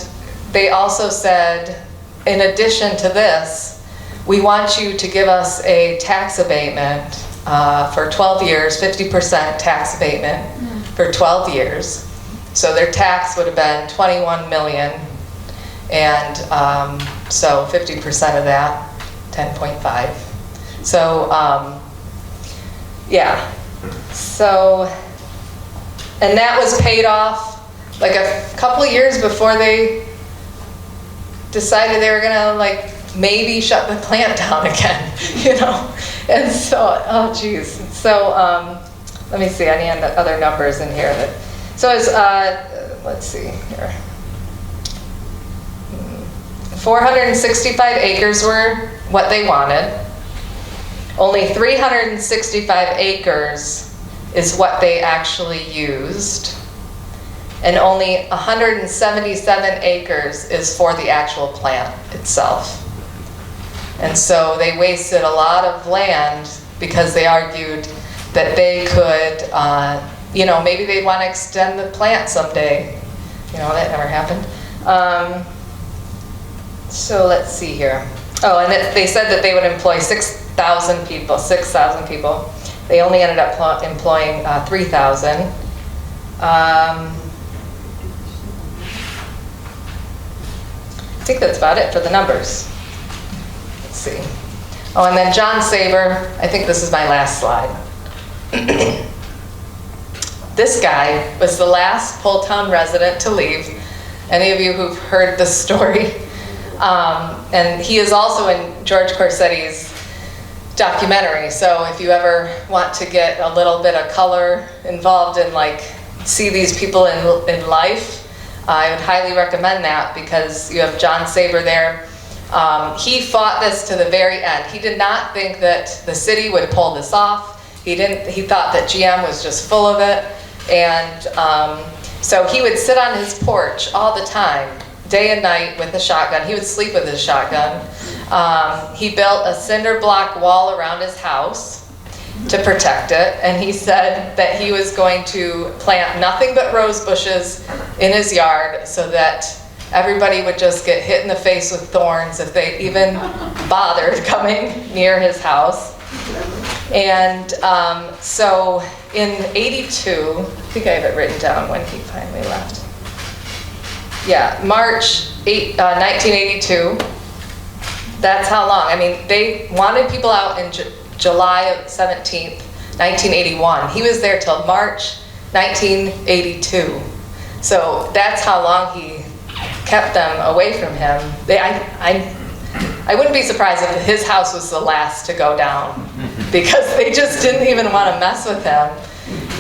they also said, in addition to this, we want you to give us a tax abatement for 12 years, 50% tax abatement for 12 years. So their tax would have been $21 million. And so 50% of that, 10.5. So yeah, so, and that was paid off like a couple of years before they decided they were gonna like maybe shut the plant down again, you know? And so, oh geez. So let me see, I need other numbers in here. So it's, let's see here. 465 acres were what they wanted. Only 365 acres is what they actually used. And only 177 acres is for the actual plant itself. And so they wasted a lot of land because they argued that they could, you know, maybe they'd want to extend the plant someday. You know, that never happened. So let's see here. Oh, and they said that they would employ 6,000 people, 6,000 people. They only ended up employing 3,000. I think that's about it for the numbers. Let's see. Oh, and then John Saber, I think this is my last slide. This guy was the last Poletown resident to leave. Any of you who've heard this story? And he is also in George Corsetti's documentary. So if you ever want to get a little bit of color involved and like see these people in life, I would highly recommend that because you have John Saber there. He fought this to the very end. He did not think that the city would pull this off. He thought that GM was just full of it. And so he would sit on his porch all the time, day and night with a shotgun. He would sleep with his shotgun. He built a cinder block wall around his house to protect it. And he said that he was going to plant nothing but rose bushes in his yard so that everybody would just get hit in the face with thorns if they even bothered coming near his house. And so in 82, I think I have it written down when he finally left. Yeah, March 1982. That's how long. I mean, they wanted people out in July 17th, 1981. He was there till March 1982. So that's how long he kept them away from him. I wouldn't be surprised if his house was the last to go down because they just didn't even want to mess with him.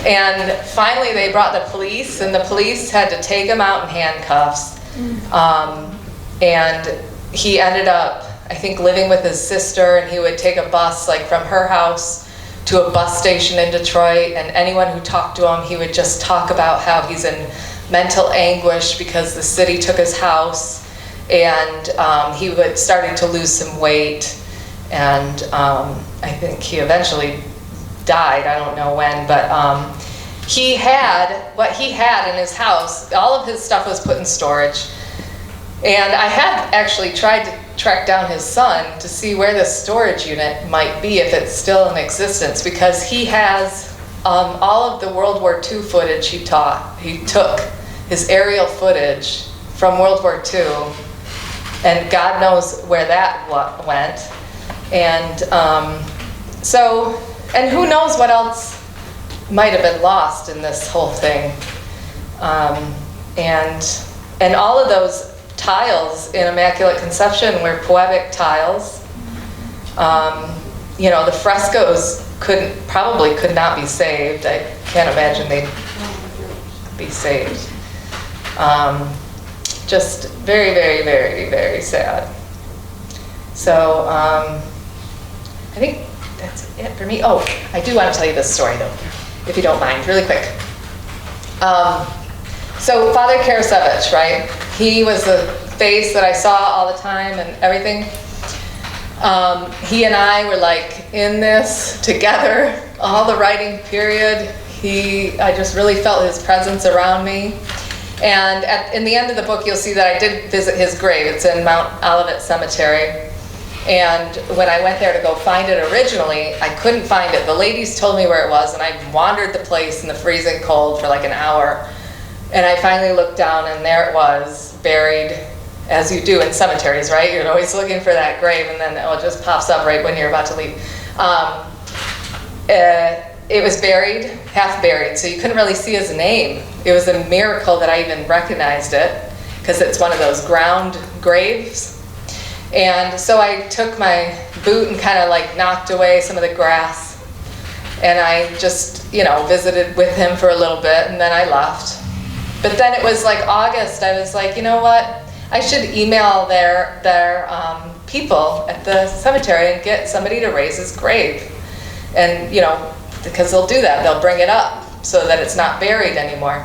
And finally they brought the police, and the police had to take him out in handcuffs. And he ended up, I think, living with his sister, and he would take a bus like from her house to a bus station in Detroit, and anyone who talked to him, he would just talk about how he's in mental anguish because the city took his house, and he started to lose some weight, and I think he eventually died. I don't know when, but he had what he had in his house. All of his stuff was put in storage, and I had actually tried to track down his son to see where the storage unit might be, if it's still in existence, because he has all of the World War II footage he took his aerial footage from World War II, and God knows where that went. And so, and who knows what else might have been lost in this whole thing. And all of those tiles in Immaculate Conception were poetic tiles. You know, the frescoes probably could not be saved. I can't imagine they'd be saved. Just very, very, very, very sad. So I think that's it for me. Oh, I do want to tell you this story though, if you don't mind, really quick. So Father Karasevich, right? He was the face that I saw all the time and everything. He and I were like in this together all the writing period. I just really felt his presence around me. And in the end of the book, you'll see that I did visit his grave. It's in Mount Olivet Cemetery. And when I went there to go find it originally, I couldn't find it. The ladies told me where it was, and I wandered the place in the freezing cold for like an hour. And I finally looked down, and there it was, buried. as you do in cemeteries, right? You're always looking for that grave, and then it just pops up right when you're about to leave. It was buried, half buried, so you couldn't really see his name. It was a miracle that I even recognized it, because it's one of those ground graves. And so I took my boot and kind of like knocked away some of the grass, and I just, you know, visited with him for a little bit, and then I left. But then it was like August, I was like, you know what? I should email their people at the cemetery and get somebody to raise his grave. And, you know, because they'll do that, they'll bring it up so that it's not buried anymore.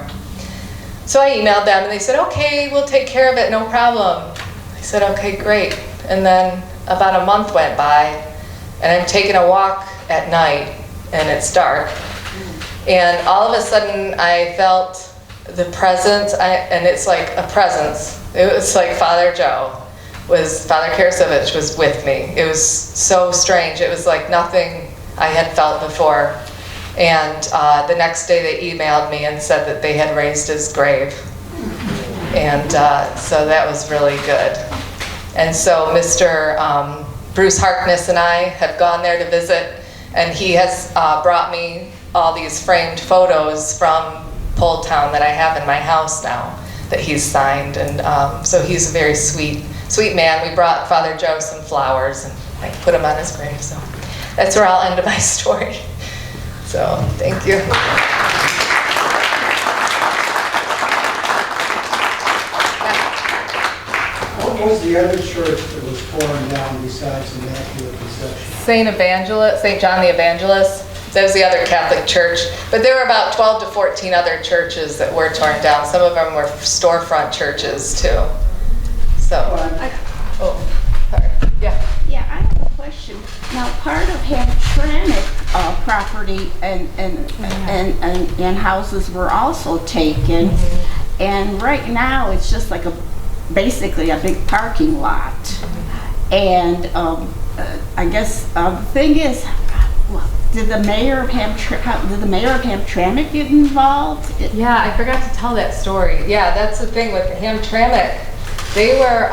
So I emailed them and they said, okay, we'll take care of it, no problem. I said, okay, great. And then about a month went by, and I'm taking a walk at night and it's dark. And all of a sudden I felt the presence, and it's like a presence. It was like Father Karcevich was with me. It was so strange. It was like nothing I had felt before. And the next day they emailed me and said that they had raised his grave. And so that was really good. And so Mr. Bruce Harkness and I have gone there to visit, and he has brought me all these framed photos from Poletown that I have in my house now that he's signed. And so he's a very sweet man. We brought Father Joe some flowers and I put him on his grave. So that's where I'll end my story. So thank you. What was the other church that was torn down besides Immaculate Conception? St. John the Evangelist. That was the other Catholic church. But there were about 12 to 14 other churches that were torn down. Some of them were storefront churches too. So, sorry. Yeah. Yeah, I have a question. Now, part of Hamtramck property and houses were also taken, and right now it's just like basically a big parking lot. And I guess the thing is, did the mayor of Hamtramck get involved? Yeah, I forgot to tell that story. Yeah, that's the thing with Hamtramck. They were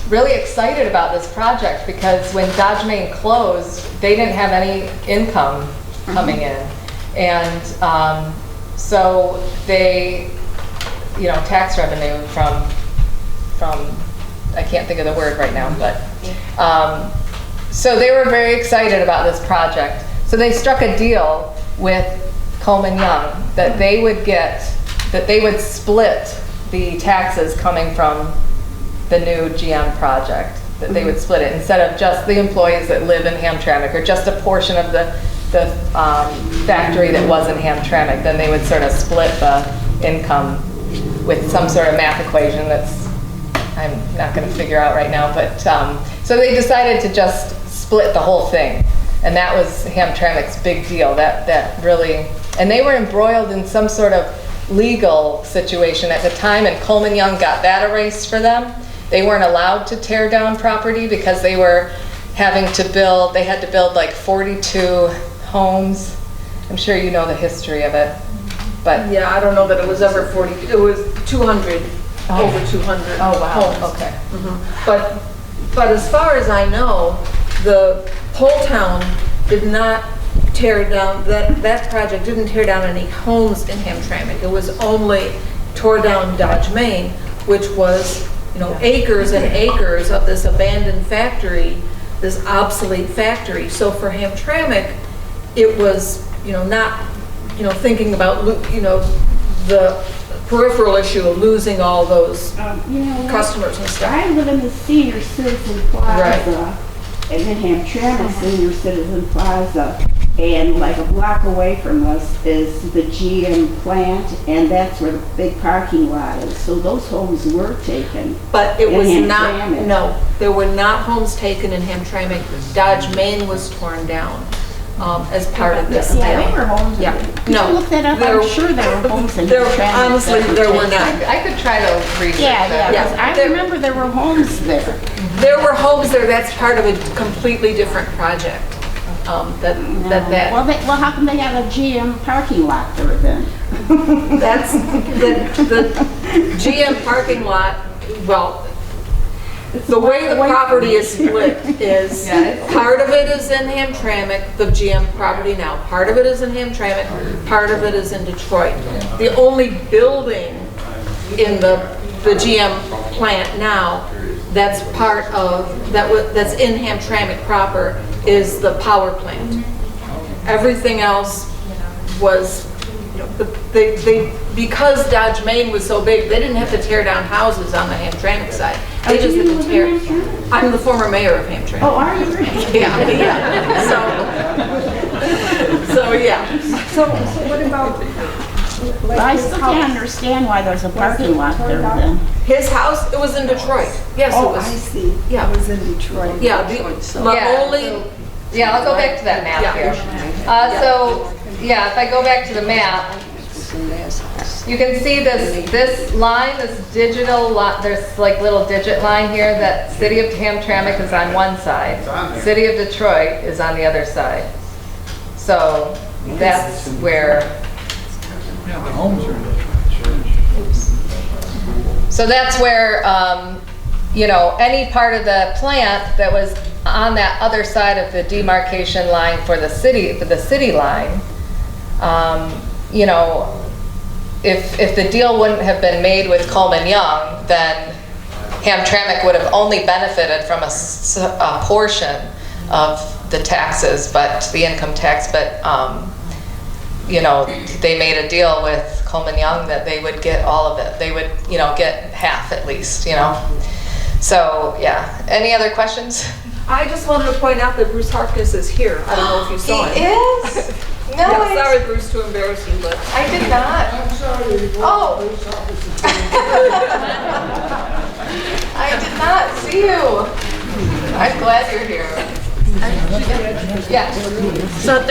really excited about this project because when Dodge Main closed, they didn't have any income coming in. And so they, you know, tax revenue from I can't think of the word right now, but so they were very excited about this project. So they struck a deal with Coleman Young that they would split the taxes coming from the new GM project, that they would split it instead of just the employees that live in Hamtramck or just a portion of the factory that was in Hamtramck. Then they would sort of split the income with some sort of math equation that's I'm not going to figure out right now. But so they decided to just split the whole thing. And that was Hamtramck's big deal. That really, and they were embroiled in some sort of legal situation at the time, and Coleman Young got that erased for them. They weren't allowed to tear down property because they were having to build, they had to build like 42 homes. I'm sure you know the history of it. But Yeah, I don't know that it was ever 40, it was 200, over 200 oh wow, homes. okay. But as far as I know, the Poletown did not tear down, that project didn't tear down any homes in Hamtramck. It was only tore down Dodge Main, which was, you know, acres and acres of this abandoned factory, this obsolete factory. So for Hamtramck, it was, you know, not, you know, thinking about, you know, the peripheral issue of losing all those You know, customers and stuff. I live in the Senior Citizen Plaza, and in Hamtramck Senior Citizen Plaza, and like a block away from us is the GM plant, and that's where the big parking lot is. So those homes were taken. But it in was Hamtramck. not, no, there were not homes taken in Hamtramck. Dodge Main was torn down as part of this. Yeah, there were homes. Yeah. Could you look that up? I'm sure there were homes in Hamtramck. Honestly, there were not. I could try to research Yeah, that. yeah, 'cause I remember there were homes there. There were homes there, that's part of a completely different project. Well, how come they had a GM parking lot there then? That's, the GM parking lot, well, the way the property is split is, Yeah. part of it is in Hamtramck, the GM property now. Part of it is in Hamtramck, part of it is in Detroit. The only building in the GM plant now that's part of, that's in Hamtramck proper is the power plant. Everything else was, because Dodge Main was so big, they didn't have to tear down houses on the Hamtramck side. They just had to tear. I'm the former mayor of Hamtramck. Oh, are you? Yeah, yeah. So yeah. So what about, But I still can't understand why there's a parking lot there then. His house, it was in Detroit. Yes, it oh, I was. see. Yeah. It was in Detroit. Yeah, So- the Yeah, only, Yeah, I'll go back to that map Yeah. here. So, yeah, if I go back to the map, you can see this line, this digital line, there's like little digit line here that City of Hamtramck is on one side. City of Detroit is on the other side. So that's where. So that's where, you know, any part of the plant that was on that other side of the demarcation line for the city line, you know, if the deal wouldn't have been made with Coleman Young, then Hamtramck would have only benefited from a portion of the taxes, but the income tax, but you know, they made a deal with Coleman Young that they would get all of it. They would, you know, get half at least, you know. So, yeah. Any other questions? I just wanted to point out that Bruce Harkness is here. I don't know if you saw him. He is? No, Yeah, sorry, Bruce, to embarrass you, but. I did not. I'm sorry. Oh. I did not see you. I'm glad you're here. Yes. So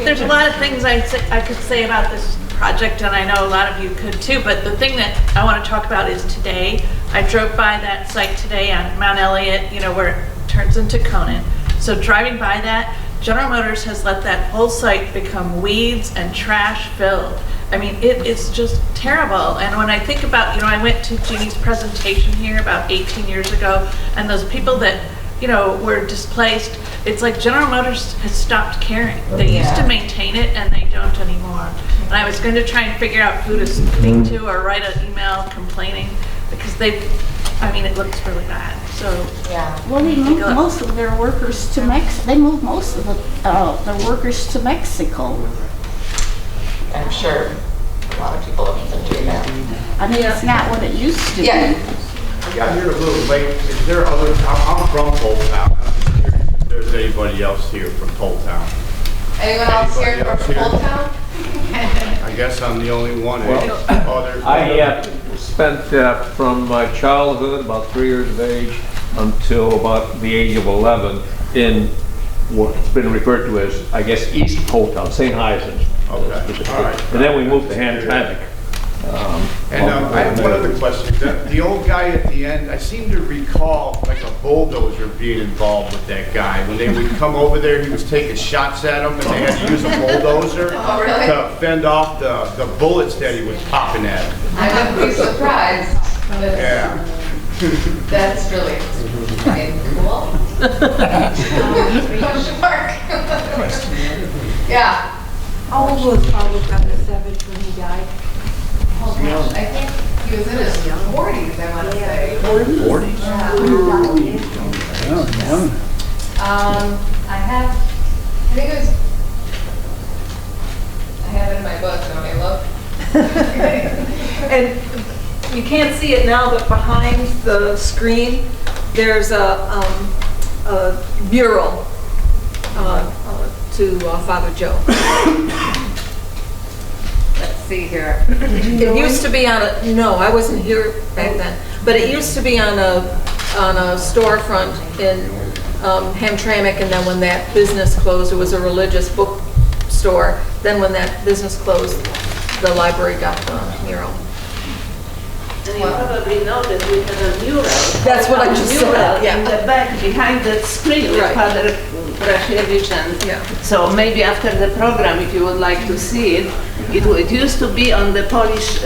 there's a lot of things I could say about this project, and I know a lot of you could too, but the thing that I want to talk about is today. I drove by that site today on Mount Elliott, you know, where it turns into Conan. So driving by that, General Motors has let that whole site become weeds and trash filled. I mean, it's just terrible. And when I think about, you know, I went to Jeannie's presentation here about 18 years ago, and those people that, you know, were displaced, it's like General Motors has stopped caring. They used to maintain it and they don't anymore. And I was going to try and figure out who to speak to or write an email complaining, because I mean, it looks really bad. So, Yeah. Well, they moved most of their workers to They moved most of their workers to Mexico. I'm sure a lot of people have been doing that. I mean, it's not what it used to be. Yeah. I got here a little late. Is there other, I'm from Poletown. If there's anybody else here from Poletown? Anyone else here Anybody from else here? Poletown? I guess I'm the only one. I spent from my childhood, about 3 years of age, until about the age of 11 in what's been referred to as, I guess, East Poletown, St. Hyacinth. Okay, all right. And then we moved to Hamtramck. And I have one other question. The old guy at the end, I seem to recall like a bulldozer being involved with that guy. When they would come over there, he was taking shots at him and they had to use a bulldozer Oh, really? to fend off the bullets that he was popping at him. I wouldn't be surprised. Yeah. That's really, I mean, cool. Question mark. Yeah. How old was Paul Savage when he died? Oh gosh, I think he was in his 40s, I want to say. 40s? I think it was, I have it in my book, let me look. And you can't see it now, but behind the screen, there's a mural to Father Joe. Let's see here. It used to be on a, no, I wasn't here back then, but it used to be on a storefront in Hamtramck, and then when that business closed, it was a religious bookstore. Then when that business closed, the library got the mural. and you probably know that we have a mural. That's what I just said, Mural yeah. in the back behind that screen with Right. Father Brasiewicz, and Yeah. so maybe after the program, if you would like to see it, it used to be on the Polish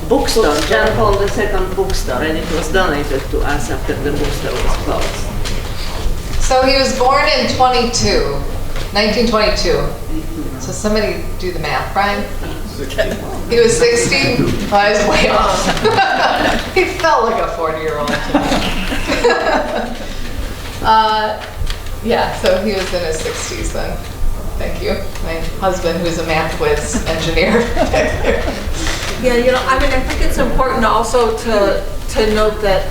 bookstore, John Paul II bookstore, and it was donated to us after the bookstore was closed. So he was born in 1922. So somebody do the math, Brian? 60. He was 60? Oh, I was way off. He felt like a 40-year-old. Yeah, so he was in his 60s then. Thank you. My husband, who's a math whiz engineer. Yeah, you know, I mean, I think it's important also to note that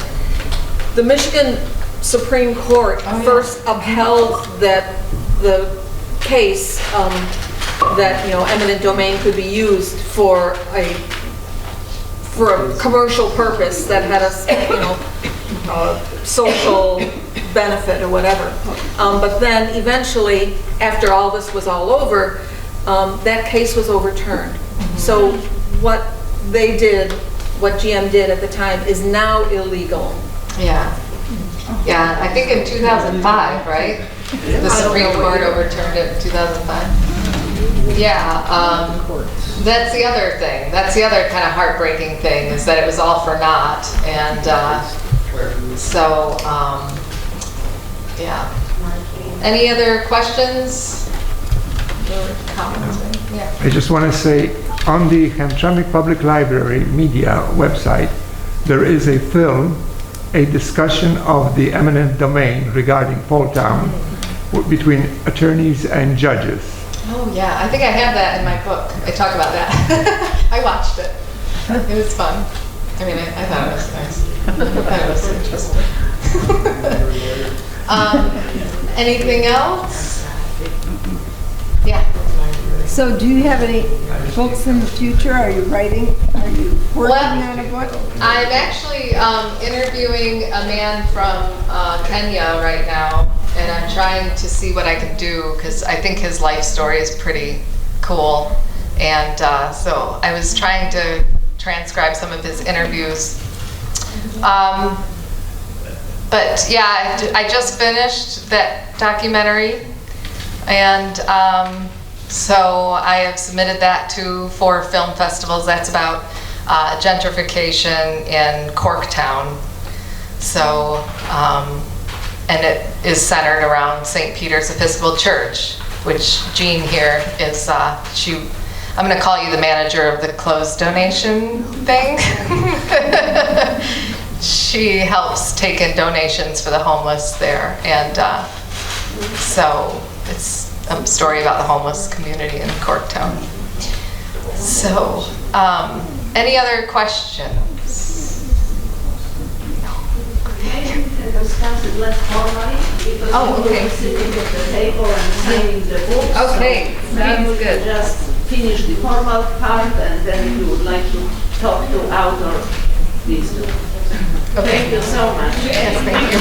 the Michigan Supreme Court first upheld that the case that, you know, eminent domain could be used for a commercial purpose that had a, you know, social benefit or whatever. But then eventually, after all this was all over, that case was overturned. So what they did, what GM did at the time, is now illegal. Yeah. Yeah, I think in 2005, right? The Supreme Court overturned it in 2005. Yeah, that's the other thing. That's the other kind of heartbreaking thing, is that it was all for naught. And so, yeah. Any other questions or comments? Yeah. I just want to say, on the Hamtramck Public Library media website, there is a film, a discussion of the eminent domain regarding Poletown between attorneys and judges. Oh yeah, I think I have that in my book. I talk about that. I watched it. It was fun. I mean, I thought it was nice. I thought it was interesting. Anything else? Yeah. So do you have any books in the future? Are you writing? Are you working on a book? I'm actually interviewing a man from Kenya right now, and I'm trying to see what I can do, because I think his life story is pretty cool. And so I was trying to transcribe some of his interviews. But yeah, I just finished that documentary, and so I have submitted that to 4 film festivals. That's about gentrification in Corktown. So, and it is centered around St. Peter's Episcopal Church, which Jean here is, I'm going to call you the manager of the clothes donation thing. She helps take in donations for the homeless there, and so it's a story about the homeless community in Corktown. So, any other questions? No. Okay. Oh, okay. Sitting at the table and signing the books. Okay, sounds good. Just finish the formal part, and then if you would like to talk to outdoor, please do. Okay. Thank you so much. Yes, thank you.